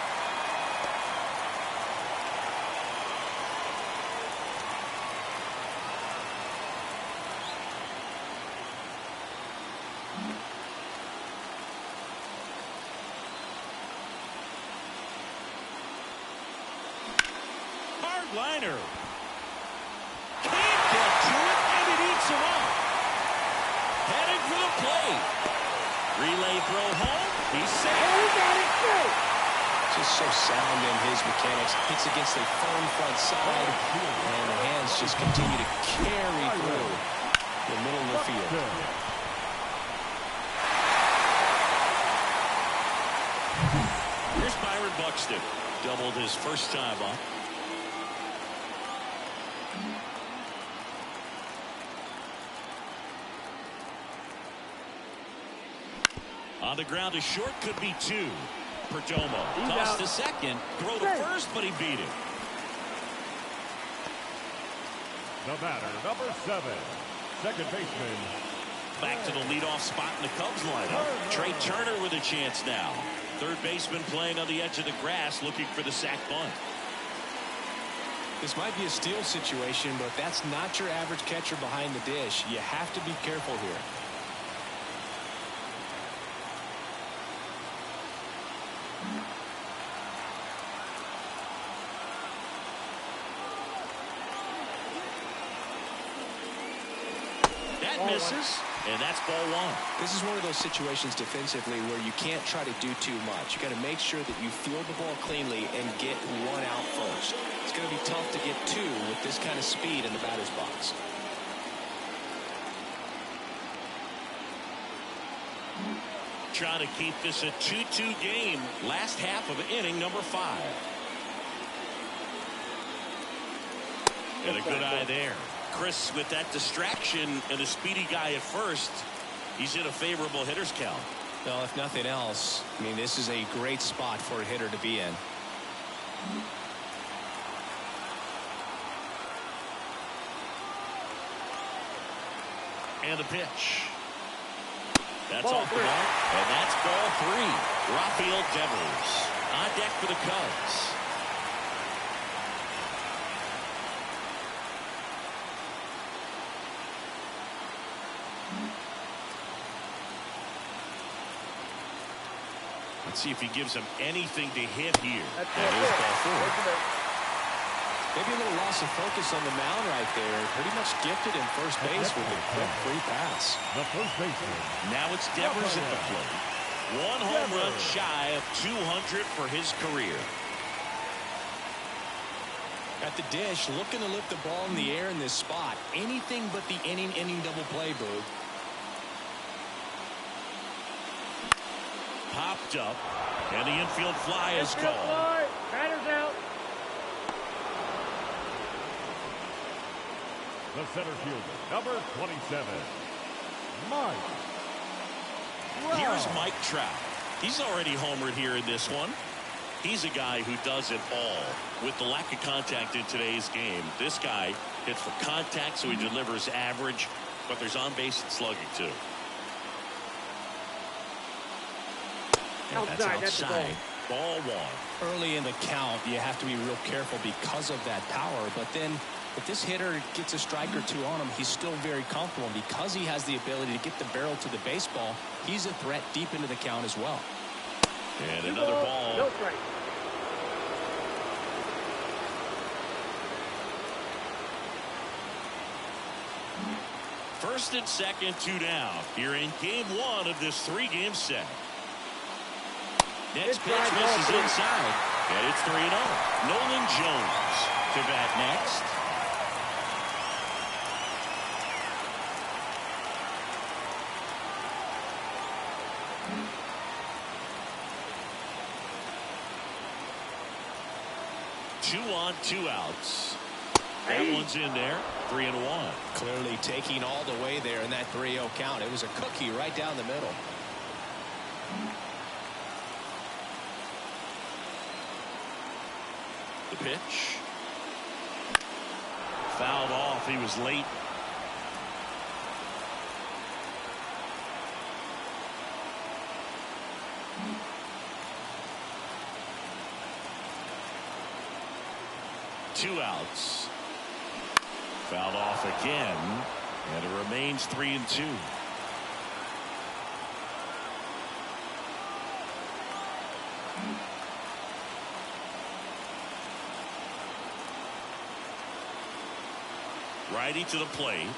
liner. Can't get to it, and it eats him up. Heading for the plate. Relay throw home. He's safe. Oh, he got it straight. Just so sound in his mechanics. Hits against a firm front side, and the hands just continue to carry through the middle of the field. Here's Byron Buxton. Doubled his first time up. On the ground, a short could be two. Perdomo tossed to second, throw to first, but he beat it. The batter, number 7, second baseman. Back to the leadoff spot in the Cubs lineup. Trey Turner with a chance now. Third baseman playing on the edge of the grass, looking for the sac bunt. This might be a steal situation, but that's not your average catcher behind the dish. You have to be careful here. That misses, and that's ball one. This is one of those situations defensively where you can't try to do too much. You got to make sure that you field the ball cleanly and get one out first. It's going to be tough to get two with this kind of speed in the batter's box. Trying to keep this a 2-2 game. Last half of inning number 5. And a good eye there. Chris, with that distraction and a speedy guy at first, he's in a favorable hitter's count. Well, if nothing else, I mean, this is a great spot for a hitter to be in. And the pitch. That's off the mark, and that's ball 3. Rafael Devers on deck for the Cubs. Let's see if he gives him anything to hit here. That is ball 4. Maybe a little loss of focus on the mound right there. Pretty much gifted in first base with a quick free pass. The first baseman. Now it's Devers at the plate. 1 home run shy of 200 for his career. At the dish, looking to lift the ball in the air in this spot. Anything but the inning double play, Boog. Popped up, and the infield fly is called. Batter's out. The center fielder, number 27, Mike Trout. Here's Mike Trout. He's already homered here in this one. He's a guy who does it all. With the lack of contact in today's game, this guy hits for contact, so he delivers average, but there's on-base and slugging too. And that's outside. Ball 1. Early in the count, you have to be real careful because of that power, but then if this hitter gets a strike or two on him, he's still very comfortable. And because he has the ability to get the barrel to the baseball, he's a threat deep into the count as well. And another ball. No strike. First and second, 2 down. Here in game 1 of this 3-game set. Next pitch misses inside. And it's 3-0. Nolan Jones to bat next. Two on, 2 outs. That one's in there. 3-1. Clearly taking all the way there in that 3-0 count. It was a cookie right down the middle. The pitch. Fouled off. He was late. Two outs. Fouled off again, and it remains 3-2. Righty to the plate.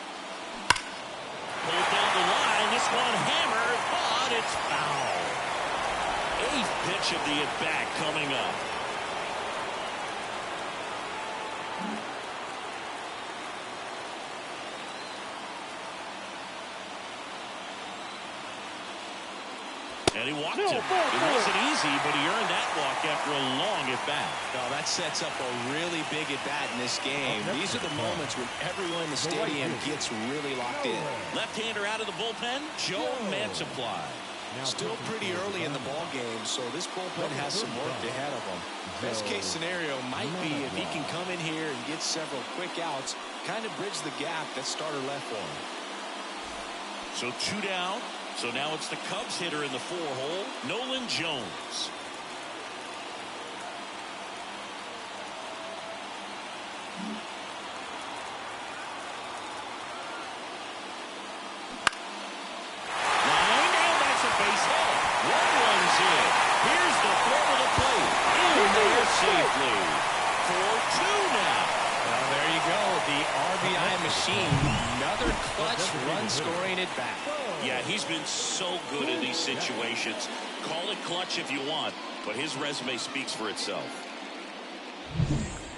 Pulled down the line. This one hammered, but it's foul. 8th pitch of the at-bat coming up. And he walked him. It wasn't easy, but he earned that walk after a long at-bat. Well, that sets up a really big at-bat in this game. These are the moments when everyone in the stadium gets really locked in. Left-hander out of the bullpen, Joe Mantiply. Still pretty early in the ball game, so this bullpen has some work ahead of them. Best case scenario might be if he can come in here and get several quick outs, kind of bridge the gap that starter left for him. So 2 down. So now it's the Cubs hitter in the 4-hole, Nolan Jones. Line, and that's a base hit. 1 runs in. Here's the throw to the plate. In there safely. 4-2 now. Well, there you go. The RBI machine. Another clutch run-scoring at bat. Yeah, he's been so good in these situations. Call it clutch if you want, but his resume speaks for itself.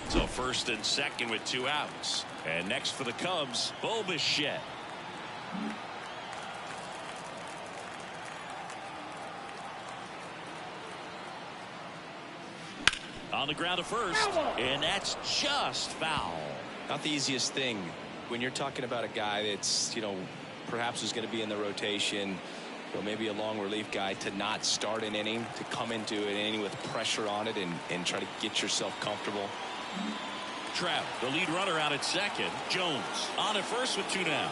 So 1st and 2nd with 2 outs. And next for the Cubs, Bo Bichette. On the ground to first, and that's just foul. Not the easiest thing when you're talking about a guy that's, perhaps is going to be in the rotation, maybe a long relief guy, to not start an inning, to come into an inning with pressure on it and try to get yourself comfortable. Trout, the lead runner, out at second. Jones on at first with 2 down.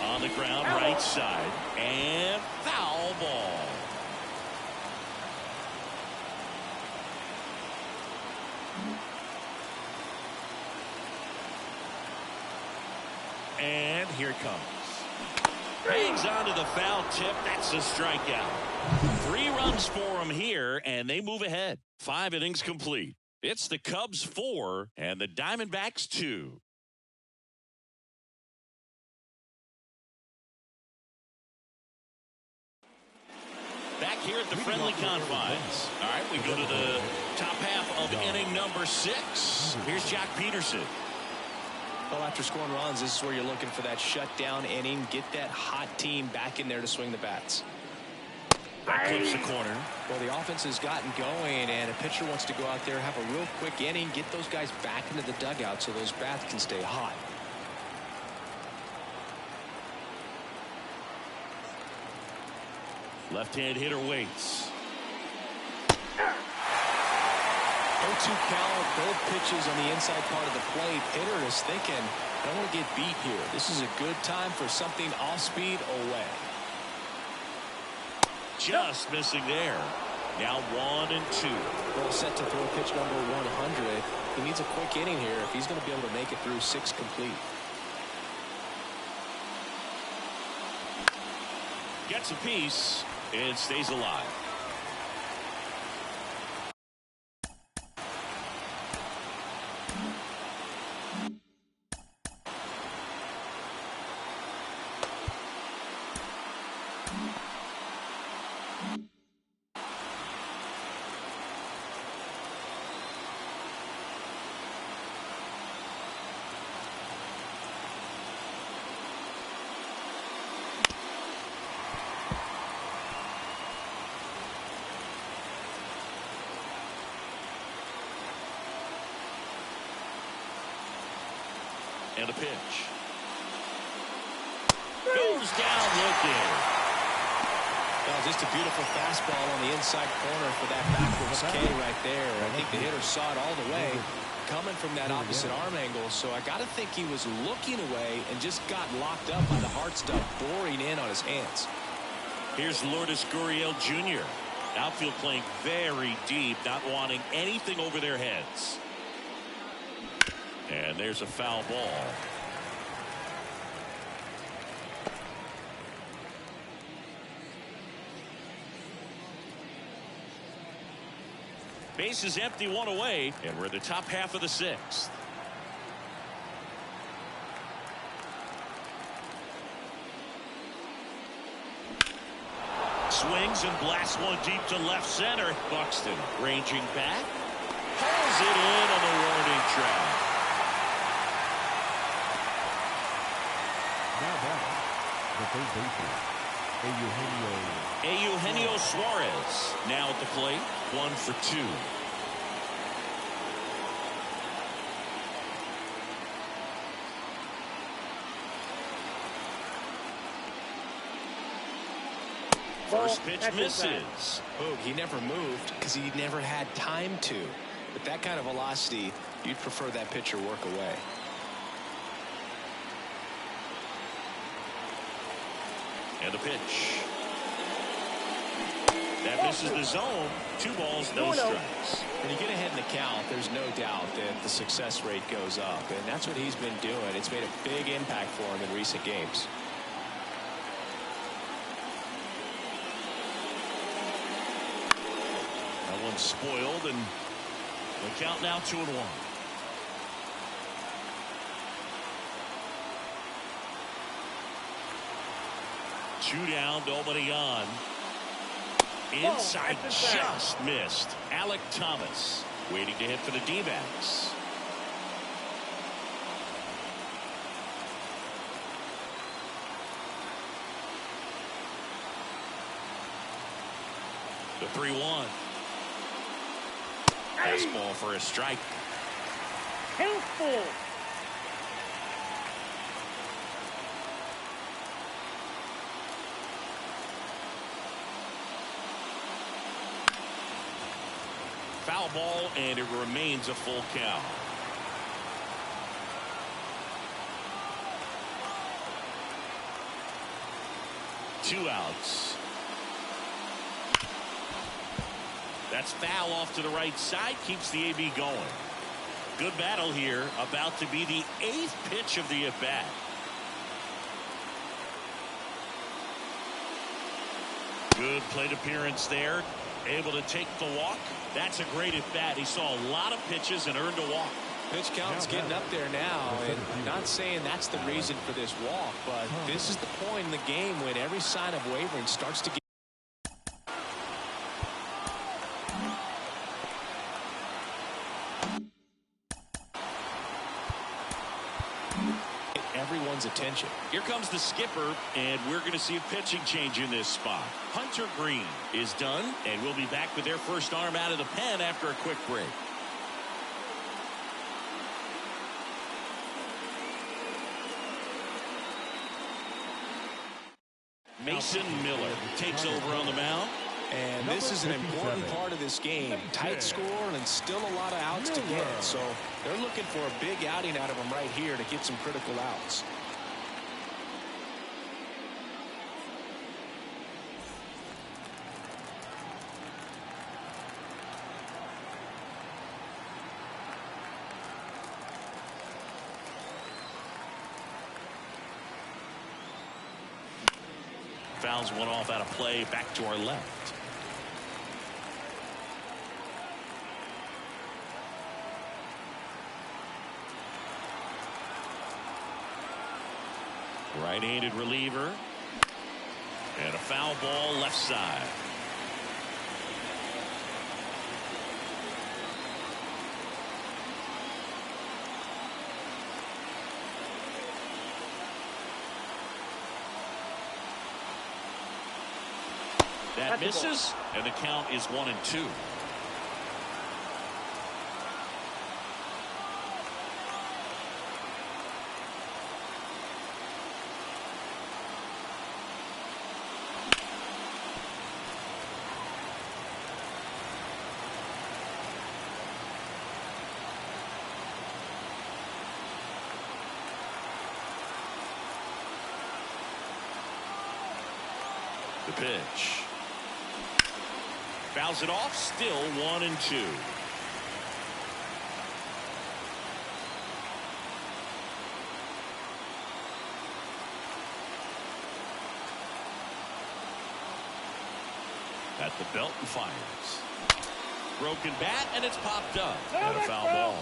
On the ground, right side, and foul ball. And here it comes. Hangs on to the foul tip. That's a strikeout. 3 runs for him here, and they move ahead. 5 innings complete. It's the Cubs 4 and the Diamondbacks 2. Back here at the friendly confines. All right, we go to the top half of inning number 6. Here's Jack Peterson. Well, after scoring runs, this is where you're looking for that shutdown inning. Get that hot team back in there to swing the bats. That clips the corner. Well, the offense has gotten going, and a pitcher wants to go out there, have a real quick inning, get those guys back into the dugout so those bats can stay hot. Left-hand hitter waits. 0-2 count, both pitches on the inside part of the plate. Hitter is thinking, I don't want to get beat here. This is a good time for something off speed away. Just missing there. Now 1 and 2. Well, set to throw pitch number 100. He needs a quick inning here if he's going to be able to make it through 6 complete. Gets a piece and stays alive. And a pitch. Goes down looking. Well, just a beautiful fastball on the inside corner for that backwards K right there. I think the hitter saw it all the way coming from that opposite arm angle. So I got to think he was looking away and just got locked up by the hard stuff boring in on his hands. Here's Lourdes Gurriel Jr. Outfield playing very deep, not wanting anything over their heads. And there's a foul ball. Base is empty, 1 away, and we're in the top half of the 6th. Swings and blasts one deep to left center. Buxton ranging back. Pulls it in on the warning track. Now back, the third baseman, Eugenio Suarez now at the plate. 1 for 2. First pitch misses. Oh, he never moved because he never had time to. With that kind of velocity, you'd prefer that pitcher work away. And the pitch. That misses the zone. 2 balls, no strikes. When you get ahead in the count, there's no doubt that the success rate goes up. And that's what he's been doing. It's made a big impact for him in recent games. That one's spoiled, and the count now 2-1. Two down, nobody on. Inside, just missed. Alec Thomas waiting to hit for the D-backs. The 3-1. Fastball for a strike. Careful. Foul ball, and it remains a full count. Two outs. That's foul off to the right side. Keeps the AB going. Good battle here. About to be the 8th pitch of the at-bat. Good plate appearance there. Able to take the walk. That's a great at-bat. He saw a lot of pitches and earned a walk. Pitch count's getting up there now, and I'm not saying that's the reason for this walk, but this is the point in the game when every sign of wavering starts to get. Everyone's attention. Here comes the skipper, and we're going to see a pitching change in this spot. Hunter Green is done, and we'll be back with their first arm out of the pen after a quick break. Mason Miller takes over on the mound. And this is an important part of this game. Tight score and still a lot of outs to get. So they're looking for a big outing out of them right here to get some critical outs. Fouls one off out of play. Back to our left. Right-handed reliever. And a foul ball left side. That misses, and the count is 1-2. The pitch. Fouls it off, still 1-2. At the belt and fires. Broken bat, and it's popped up. And a foul ball.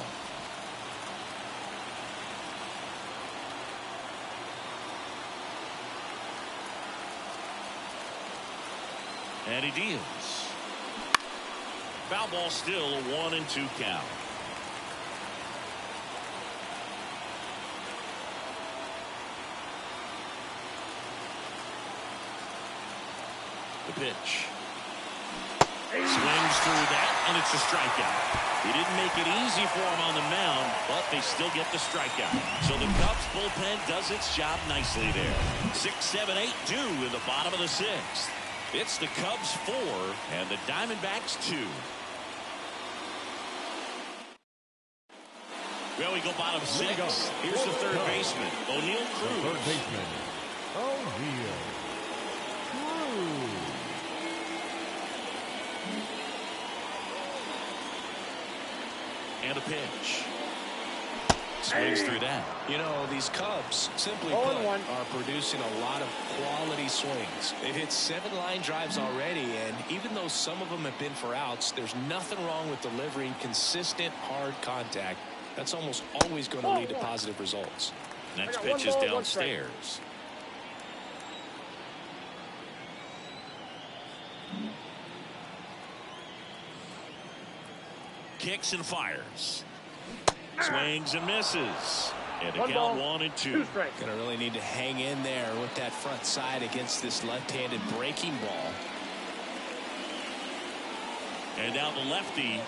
And he deals. Foul ball, still a 1-2 count. The pitch. Swings through that, and it's a strikeout. He didn't make it easy for him on the mound, but they still get the strikeout. So the Cubs bullpen does its job nicely there. 6, 7, 8 due in the bottom of the 6th. It's the Cubs 4 and the Diamondbacks 2. Well, we go bottom 6. Here's the third baseman, O'Neill Cruz. Third baseman, O'Neill Cruz. And a pitch. Swings through that. You know, these Cubs, simply put, are producing a lot of quality swings. They've hit 7 line drives already, and even though some of them have been for outs, there's nothing wrong with delivering consistent, hard contact. That's almost always going to lead to positive results. Next pitch is downstairs. Kicks and fires. Swings and misses. And a count 1-2. Going to really need to hang in there with that front side against this left-handed breaking ball. And now the lefty.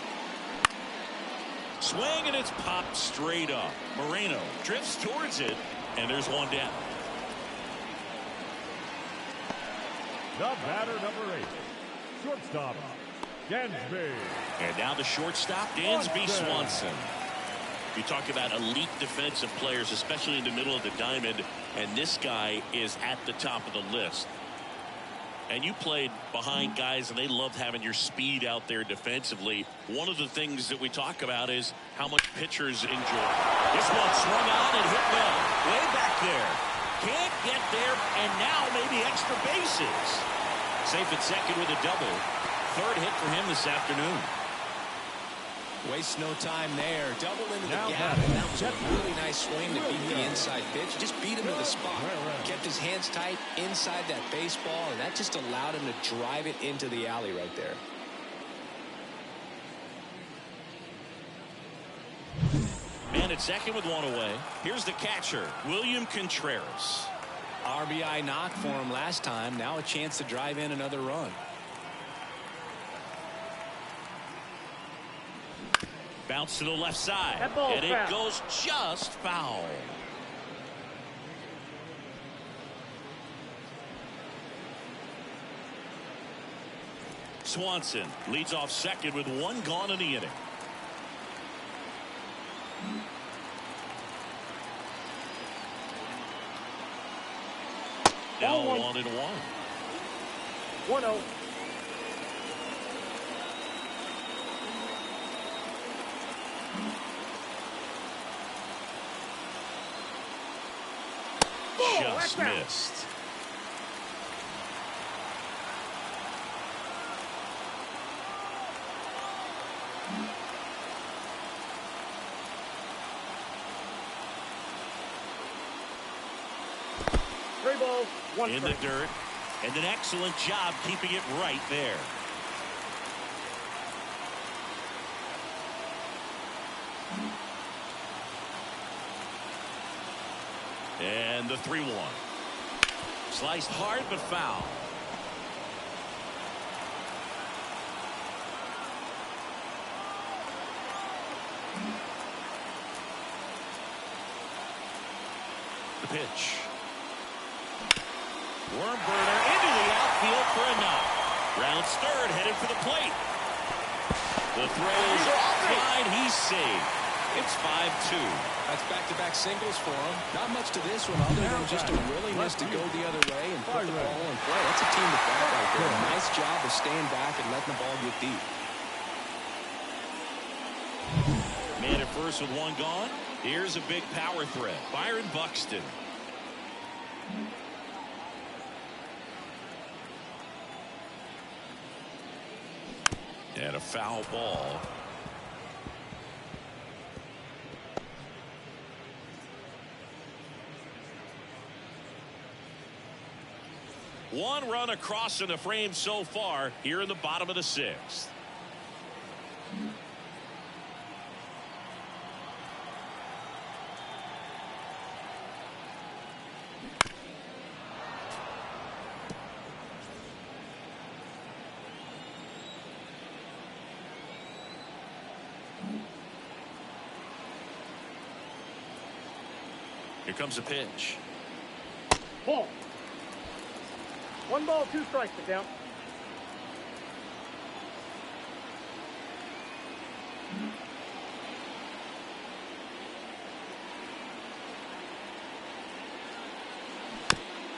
Swing, and it's popped straight up. Moreno drifts towards it, and there's one down. The batter, number 8, shortstop, Dansby. And now the shortstop, Dansby Swanson. You talk about elite defensive players, especially in the middle of the diamond, and this guy is at the top of the list. And you played behind guys, and they loved having your speed out there defensively. One of the things that we talk about is how much pitchers enjoy. This one swung on and hit well. Way back there. Can't get there, and now maybe extra bases. Safe at second with a double. Third hit for him this afternoon. Waste no time there. Double into the gap, and that was a really nice swing to beat the inside pitch. Just beat him to the spot. Kept his hands tight inside that baseball, and that just allowed him to drive it into the alley right there. Man at second with one away. Here's the catcher, William Contreras. RBI knock for him last time. Now a chance to drive in another run. Bounce to the left side, and it goes just foul. Swanson leads off second with 1 gone in the inning. Now 1-1. 1-0. Just missed. Three balls, one in strike. the dirt, and an excellent job keeping it right there. And the 3-1. Sliced hard but foul. The pitch. Worm burner into the outfield for a knock. Rounds third, headed for the plate. The throw is offline. He's safe. It's 5-2. That's back-to-back singles for him. Not much to this one other than just a willingness to go the other way and put the ball in play. That's a team to bat right there. Nice job of staying back and letting the ball get deep. Man at first with 1 gone. Here's a big power threat. Byron Buxton. And a foul ball. One run across in the frame so far here in the bottom of the sixth. Here comes a pitch. Ball. 1 ball, 2 strikes to count.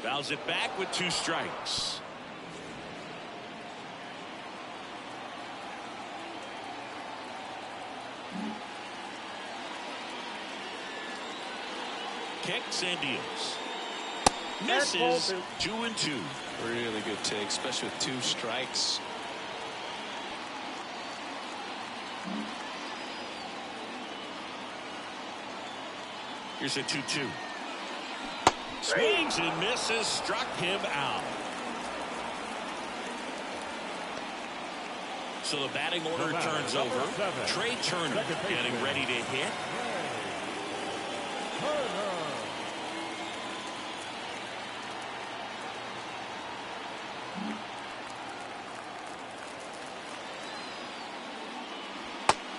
Fouls it back with 2 strikes. Kicks and deals. Misses. 2-2. Really good take, especially with 2 strikes. Here's a 2-2. Swings and misses. Struck him out. So the batting order turns over. Trey Turner getting ready to hit.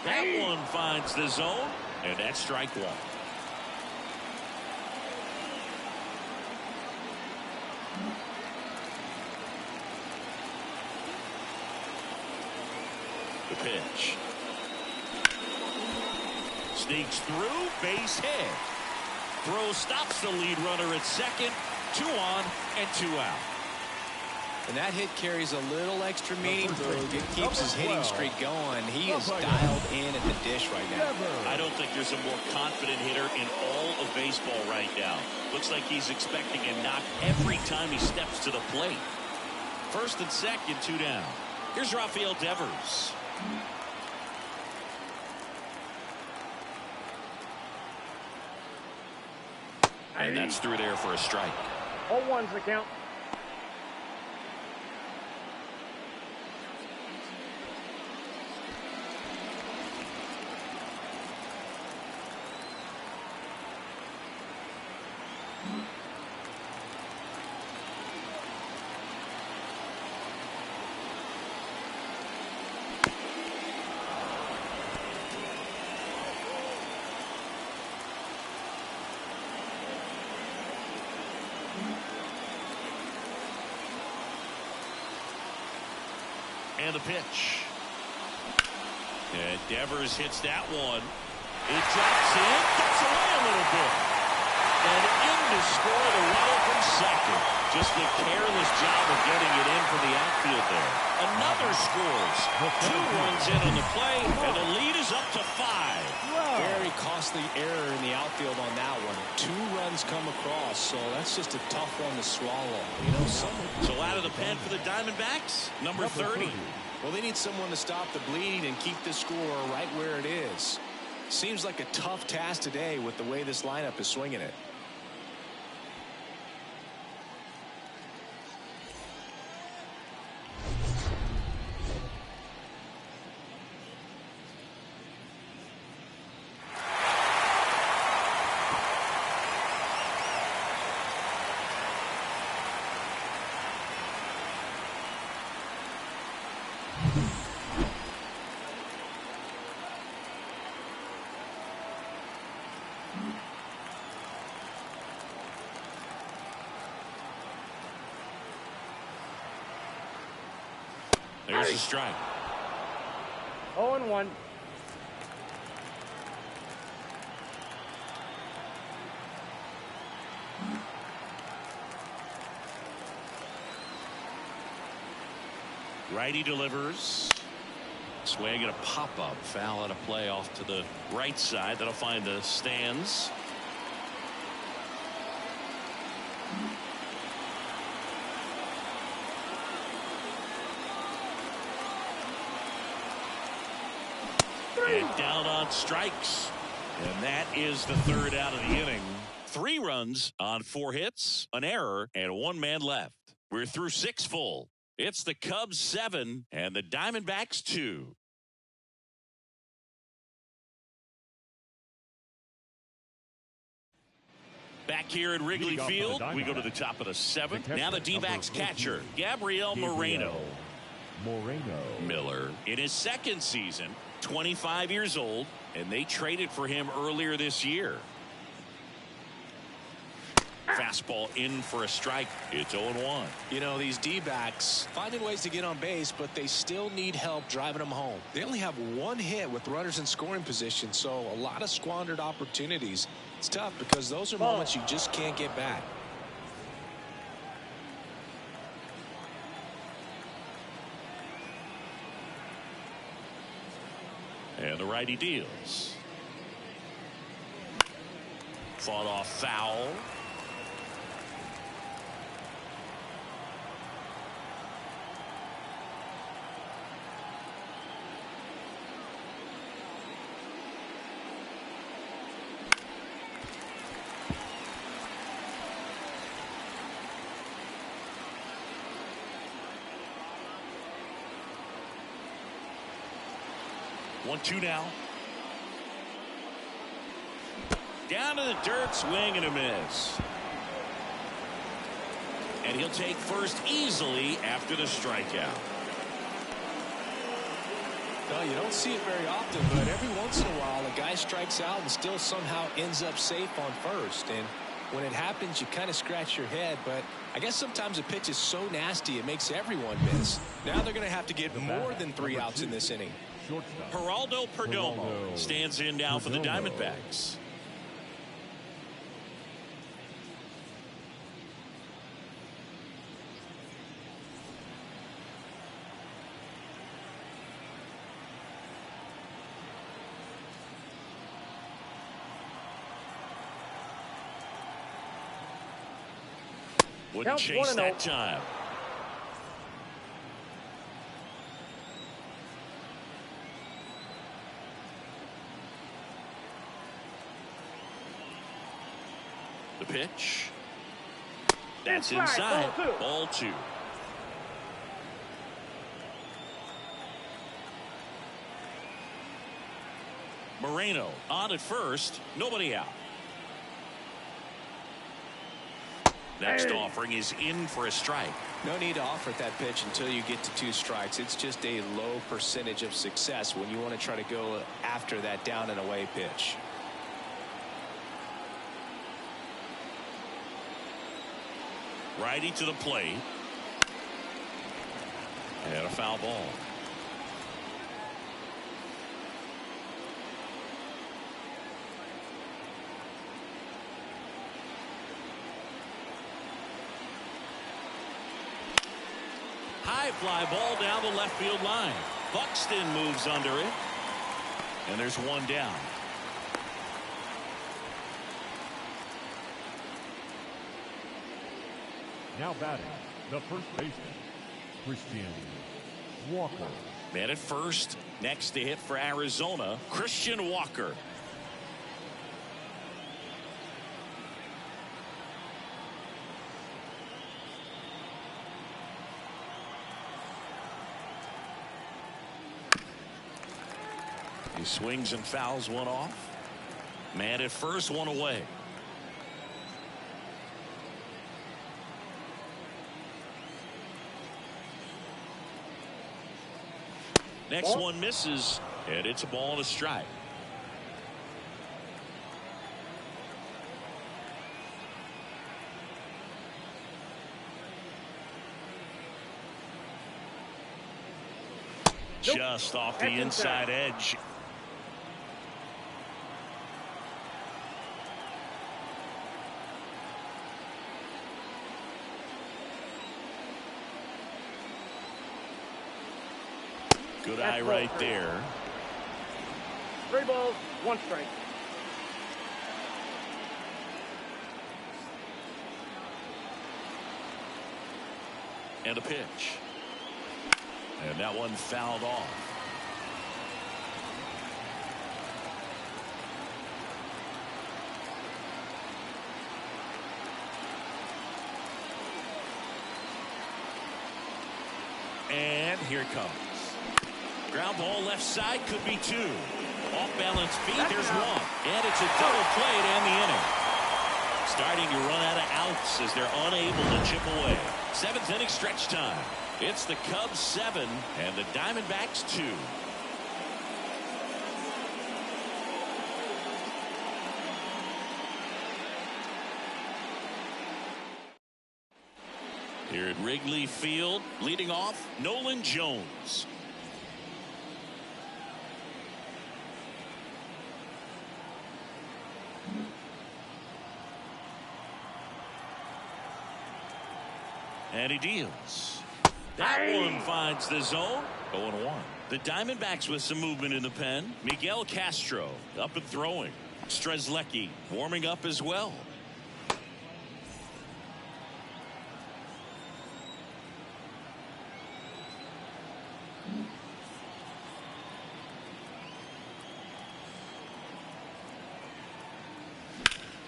That one finds the zone, and that's strike 1. The pitch. Sneaks through, base hit. Throw stops the lead runner at second. 2 on and 2 out. And that hit carries a little extra meaning. It keeps his hitting streak going. He is dialed in at the dish right now. I don't think there's a more confident hitter in all of baseball right now. Looks like he's expecting a knock every time he steps to the plate. First and second, 2 down. Here's Rafael Devers. And that's through there for a strike. 0-1's the count. And the pitch. And Devers hits that one. It drops in, gets away a little bit. And in to score the runner from second. Just a careless job of getting it in from the outfield there. Another scores. 2 runs in on the play, and the lead is up to 5. Very costly error in the outfield on that one. 2 runs come across, so that's just a tough one to swallow. You know, so out of the pen for the Diamondbacks, number 30. Well, they need someone to stop the bleed and keep the score right where it is. Seems like a tough task today with the way this lineup is swinging it. There's a strike. 0-1. Righty delivers. Swing and a pop-up. Foul out of play off to the right side. That'll find the stands. And down on strikes. And that is the 3rd out of the inning. 3 runs on 4 hits, an error, and 1 man left. We're through 6 full. It's the Cubs 7 and the Diamondbacks 2. Back here at Wrigley Field, we go to the top of the 7th. Now the D-backs catcher, Gabriel Moreno. Miller in his 2nd season, 25 years old, and they traded for him earlier this year. Fastball in for a strike. It's 0-1. You know, these D-backs finding ways to get on base, but they still need help driving them home. They only have 1 hit with runners in scoring position, so a lot of squandered opportunities. It's tough because those are moments you just can't get back. And the righty deals. Fought off foul. One, two now. Down to the dirt, swing and a miss. And he'll take first easily after the strikeout. No, you don't see it very often, but every once in a while a guy strikes out and still somehow ends up safe on first. And when it happens, you kind of scratch your head, but I guess sometimes a pitch is so nasty it makes everyone miss. Now they're going to have to get more than 3 outs in this inning. Geraldo Perdomo stands in now for the Diamondbacks. Wouldn't chase that time. The pitch. That's inside. Ball 2. Moreno on at first. Nobody out. Next offering is in for a strike. No need to offer that pitch until you get to 2 strikes. It's just a low percentage of success when you want to try to go after that down and away pitch. Righty to the plate. And a foul ball. High fly ball down the left field line. Buxton moves under it. And there's 1 down. Now batting, the first baseman, Christian Walker. Man at first. Next to hit for Arizona, Christian Walker. He swings and fouls one off. Man at first, 1 away. Next one misses, and it's a ball and a strike. Just off the inside edge. Good eye right there. 3 balls, 1 strike. And a pitch. And that one fouled off. And here it comes. Ground ball left side, could be two. Off balance feet, there's one. And it's a double play to end the inning. Starting to run out of outs as they're unable to chip away. Seventh inning stretch time. It's the Cubs 7 and the Diamondbacks 2. Here at Wrigley Field, leading off, Nolan Jones. And he deals. That one finds the zone. 0-1. The Diamondbacks with some movement in the pen. Miguel Castro up and throwing. Strzelecki warming up as well.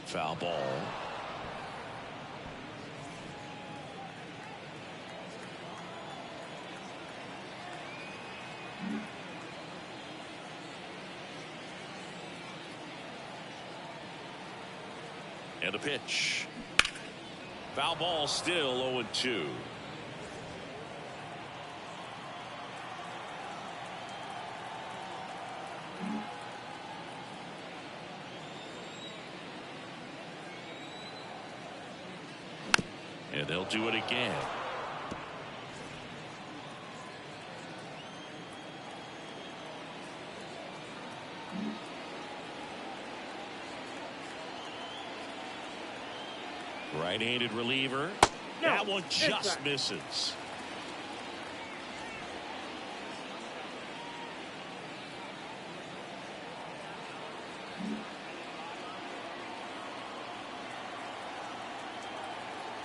Foul ball. And a pitch. Foul ball, still 0-2. And they'll do it again. Right-handed reliever. No, that one just misses.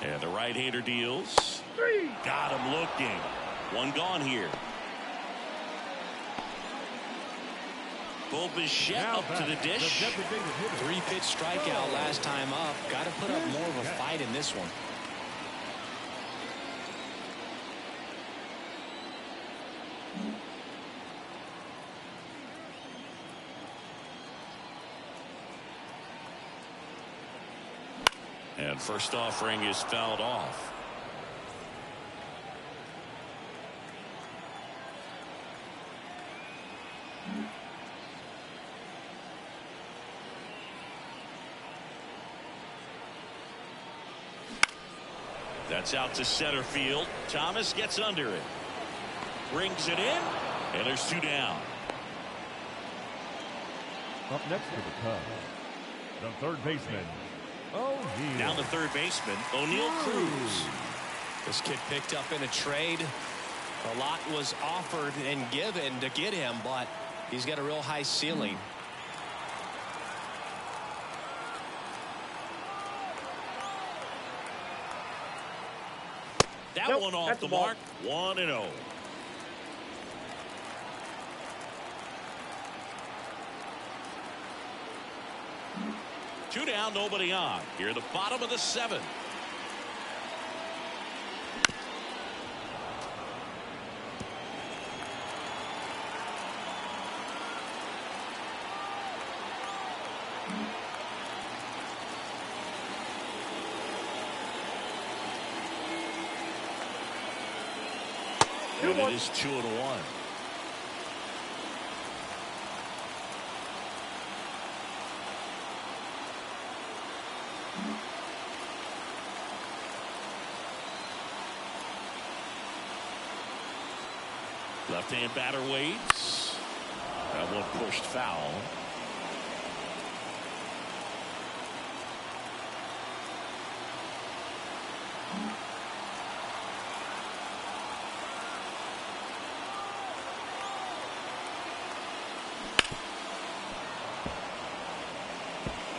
And the right-hander deals. Got him looking. One gone here. Bichette up to the dish. 3-pitch strikeout last time up. Got to put up more of a fight in this one. And first offering is fouled off. That's out to center field. Thomas gets under it. Brings it in. And there's two down. Up next for the Cubs, the third baseman, O'Neill. Down the third baseman, O'Neill Cruz. This kid picked up in a trade. A lot was offered and given to get him, but he's got a real high ceiling. That one off the mark. 1-0. Two down, nobody on. Here at the bottom of the 7th. And it is 2-1. Left-hand batter waits. That one pushed foul.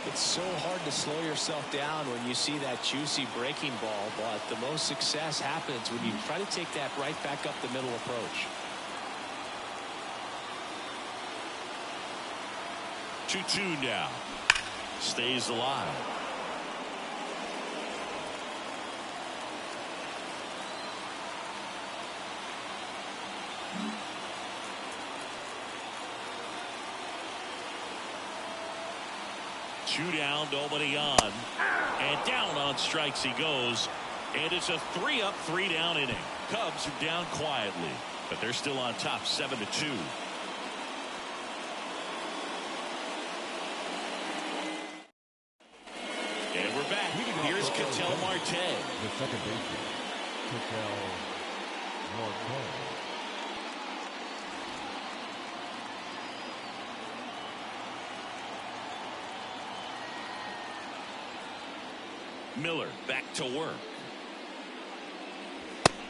It's so hard to slow yourself down when you see that juicy breaking ball, but the most success happens when you try to take that right back up the middle approach. 2-2 now. Stays alive. Two down, nobody on. And down on strikes he goes. And it's a 3-up, 3-down inning. Cubs are down quietly, but they're still on top, 7-2. And we're back. Here's Ketel Marte. The second baseman, Ketel Marte. Miller back to work.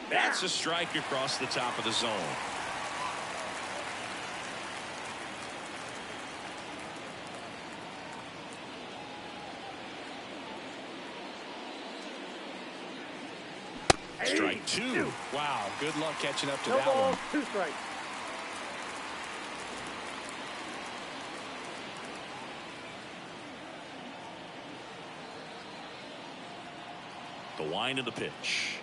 That's a strike across the top of the zone. Strike two. Wow, good luck catching up to No that balls, one. 2 strikes. The wind of the pitch.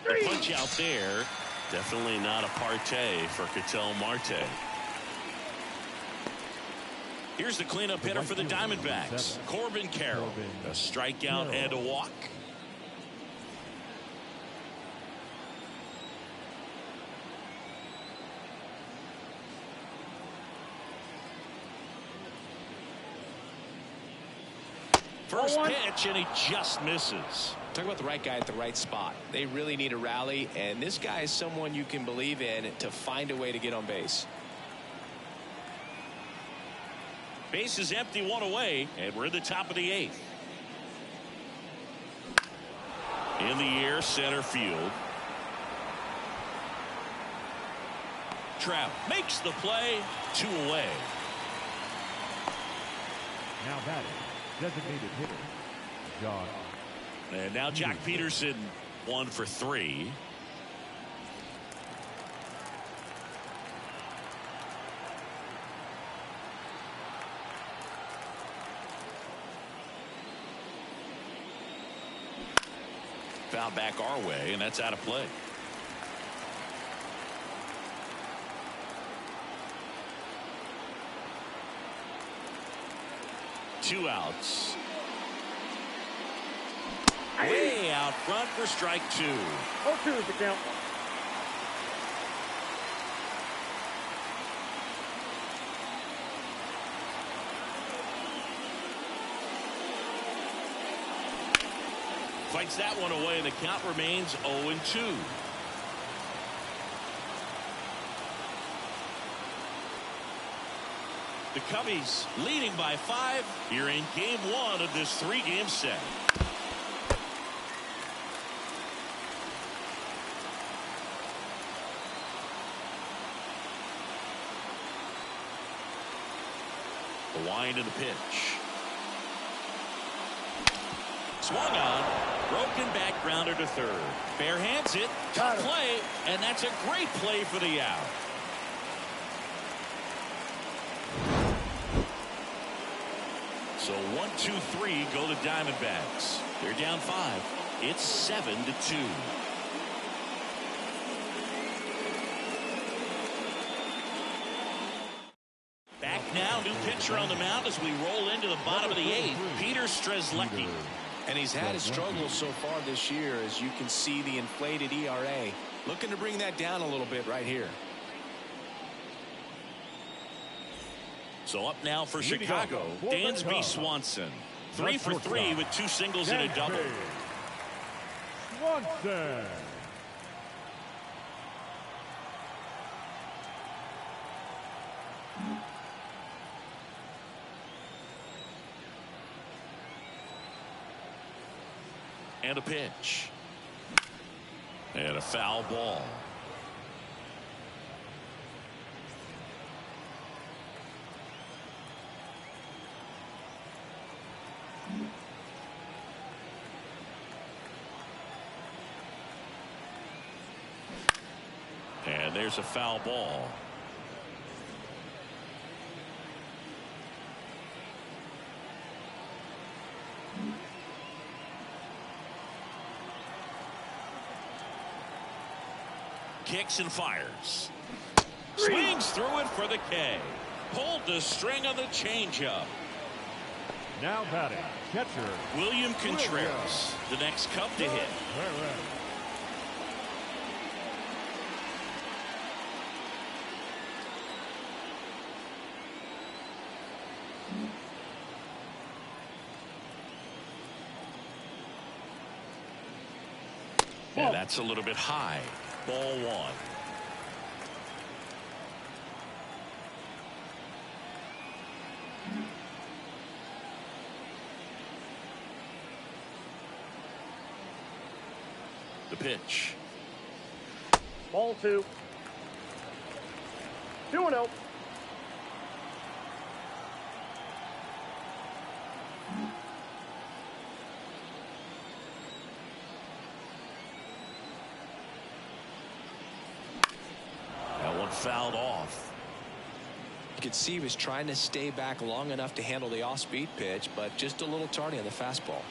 The punch out there. Definitely not a partay for Ketel Marte. Here's the cleanup hitter for the Diamondbacks, Corbin Carroll. A strikeout and a walk. First pitch, and he just misses. Talk about the right guy at the right spot. They really need a rally, and this guy is someone you can believe in to find a way to get on base. Base is empty, 1 away, and we're in the top of the 8th. In the air, center field. Trout makes the play, 2 away. Now batting, designated hitter, Josh. And now Jack Peterson, 1 for 3. Foul back our way, and that's out of play. Two outs. Way out front for strike 2. 0-2 is the count. Fights that one away, and the count remains 0-2. The Cubbies leading by 5 here in game 1 of this 3-game set. The wind of the pitch. Swung on. Broken back grounder to third. Bare hands it. Tough play. And that's a great play for the out. So 1, 2, 3 go to Diamondbacks. They're down 5. It's 7-2. Back now, new pitcher on the mound as we roll into the bottom of the 8th. Peter Strzelecki. And he's had his struggles so far this year, as you can see the inflated ERA. Looking to bring that down a little bit right here. So up now for Chicago, Dansby Swanson. 3 for 3 with 2 singles and a double. Swanson. And a pitch. And a foul ball. And there's a foul ball. kicks and fires. Swings through it for the K. Pulled the string on the changeup. Now batting, catcher William Contreras, the next Cub to hit. And that's a little bit high. Ball one. The pitch. Ball two. 2-0. That one fouled off. You could see he was trying to stay back long enough to handle the off-speed pitch, but just a little tardy on the fastball.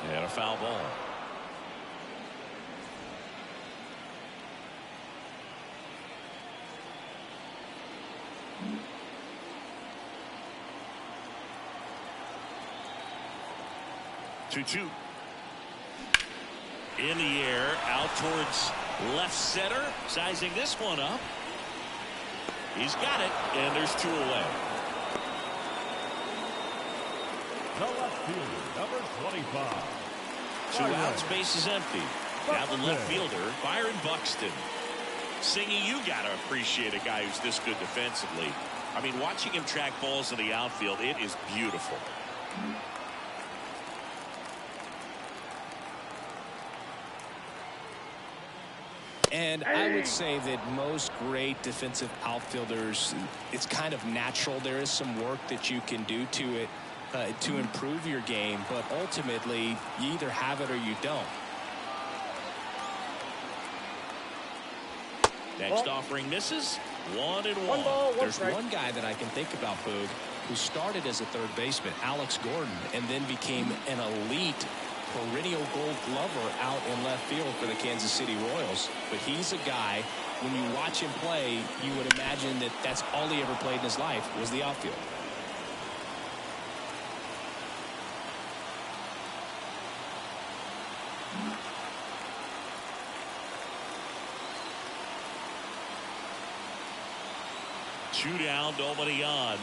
And a foul ball. Two. In the air, out towards left center, sizing this one up. He's got it, and there's 2 away. the left fielder, number 25. 2 outs, base is empty. Now the left fielder, Byron Buxton. Singy, you got to appreciate a guy who's this good defensively. I mean, watching him track balls in the outfield, it is beautiful. And I would say that most great defensive outfielders, it's kind of natural. There is some work that you can do to it to improve your game, but ultimately you either have it or you don't. Next offering misses. 1-1. There's one guy that I can think about, Boog, who started as a third baseman, Alex Gordon, and then became an elite perennial Gold Glover out in left field for the Kansas City Royals. But he's a guy, when you watch him play, you would imagine that that's all he ever played in his life was the outfield. Two down, nobody on.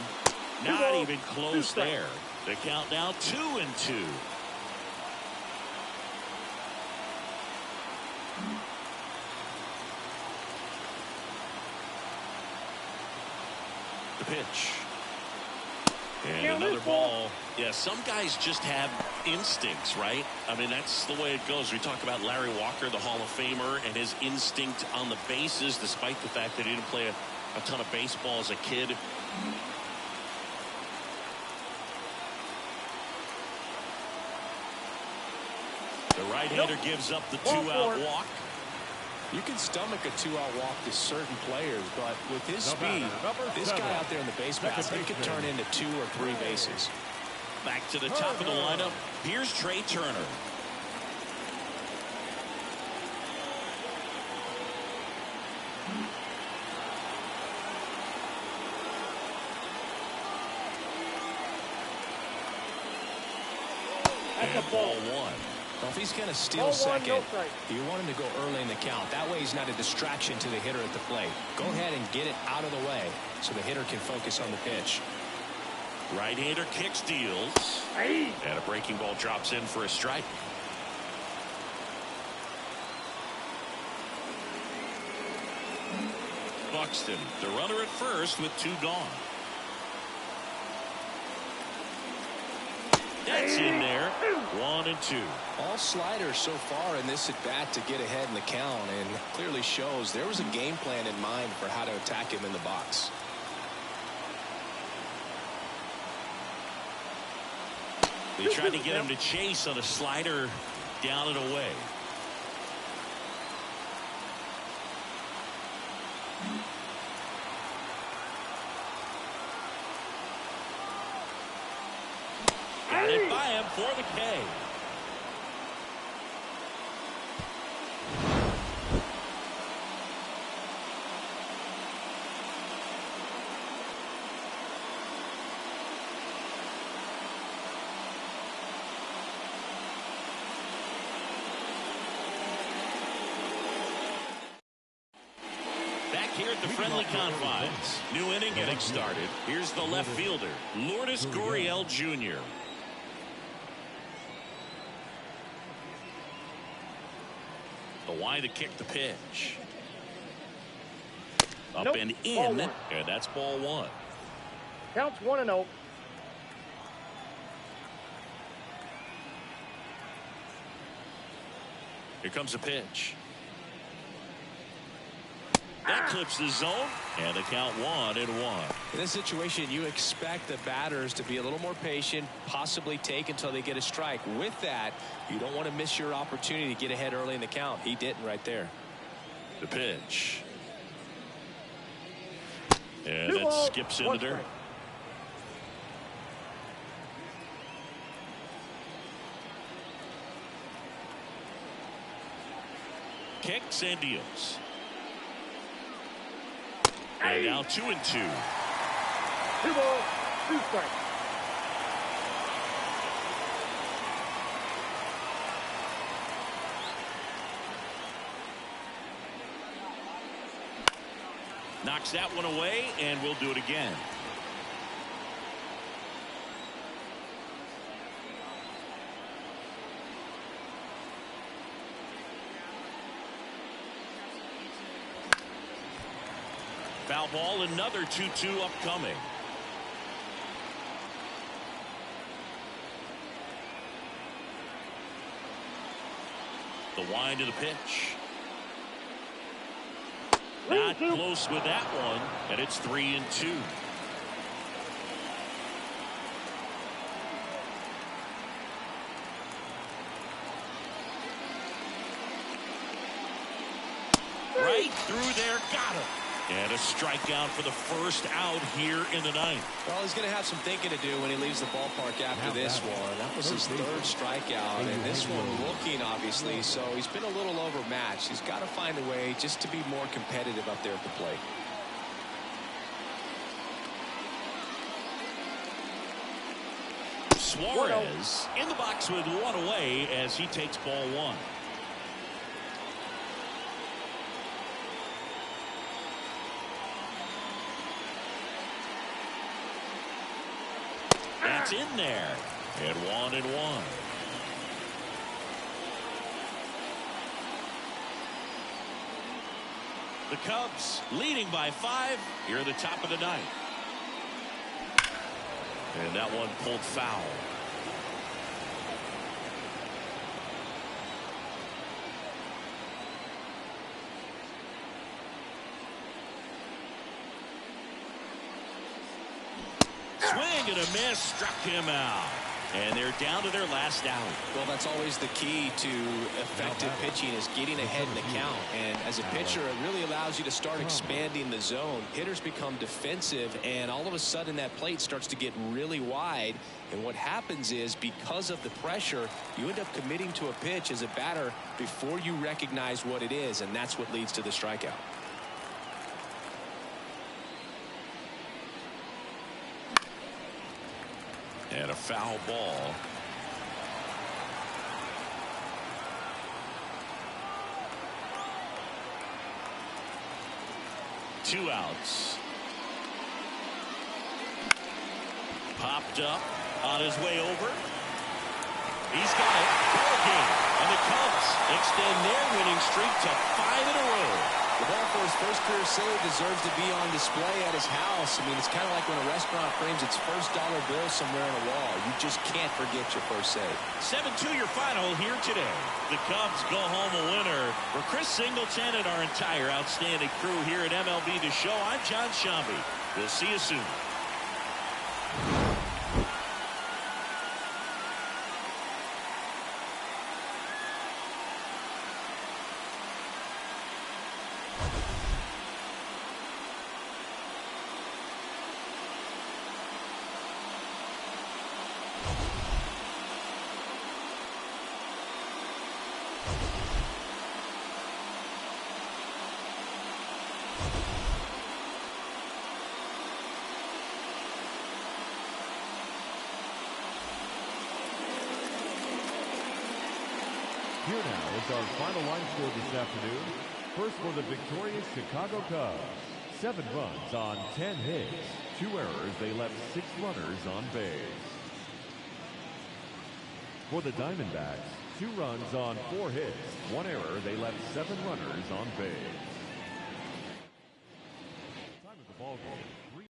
Not even close there. The count now 2-2. The pitch. And another ball. Yeah, some guys just have instincts, right? I mean, that's the way it goes. We talk about Larry Walker, the Hall of Famer, and his instinct on the bases, despite the fact that he didn't play a ton of baseball as a kid. The right-hander gives up the 2-out walk. You can stomach a 2-out walk to certain players, but with his speed, this guy out there in the base paths, he could turn into 2 or 3 bases. Back to the top of the lineup. Here's Trey Turner. And ball 1. Well, if he's going to steal second, you want him to go early in the count. That way he's not a distraction to the hitter at the plate. Go ahead and get it out of the way so the hitter can focus on the pitch. Right-hander kicks, deals. And a breaking ball drops in for a strike. Buxton, the runner at first with 2 gone. That's in there. 1-2. All sliders so far in this at bat to get ahead in the count, and clearly shows there was a game plan in mind for how to attack him in the box. They tried to get him to chase on a slider down and away. Got it by him for the K. Back here at the friendly confines. New inning getting started. Here's the left fielder, Lourdes Gurriel Jr. The wide to kick the pitch. Up Nope. and Ball in, one. and that's ball one. Counts 1-0. Here comes a pitch. That clips the zone, and the count 1-1. In this situation, you expect the batters to be a little more patient, possibly take until they get a strike. With that, you don't want to miss your opportunity to get ahead early in the count. He didn't right there. The pitch. And Two that balls, skips in the one dirt. strike. Kicks and deals. And now 2-2. 2 balls, 2 strikes. Knocks that one away, and we'll do it again. Foul ball, another 2-2 upcoming. The wind of the pitch. Not close with that one, and it's 3-2. Right through there, got him. And a strikeout for the first out here in the ninth. Well, he's going to have some thinking to do when he leaves the ballpark after this one. That was his third strikeout, and this one looking, obviously, so he's been a little overmatched. He's got to find a way just to be more competitive up there at the plate. Suarez in the box with one away as he takes ball one. That's in there. And 1-1. The Cubs leading by 5 here at the top of the ninth. And that one pulled foul. Swing and a miss, struck him out. And they're down to their last out. Well, that's always the key to effective pitching, is getting ahead in the count. And as a pitcher, it really allows you to start expanding the zone. Hitters become defensive, and all of a sudden that plate starts to get really wide. And what happens is, because of the pressure, you end up committing to a pitch as a batter before you recognize what it is, and that's what leads to the strikeout. And a foul ball. Two outs. Popped up on his way over. He's got it. Ball game. And the Cubs extend their winning streak to 5 in a row. The ball for his first career save deserves to be on display at his house. I mean, it's kind of like when a restaurant frames its first dollar bill somewhere on a wall. You just can't forget your first save. 7-2 your final here today. The Cubs go home a winner. For Chris Singleton and our entire outstanding crew here at MLB The Show, I'm John Shambi. We'll see you soon. Here now is our final line score this afternoon. First for the victorious Chicago Cubs. 7 runs on 10 hits. 2 errors. They left 6 runners on base. For the Diamondbacks, 2 runs on 4 hits. 1 error. They left 7 runners on base.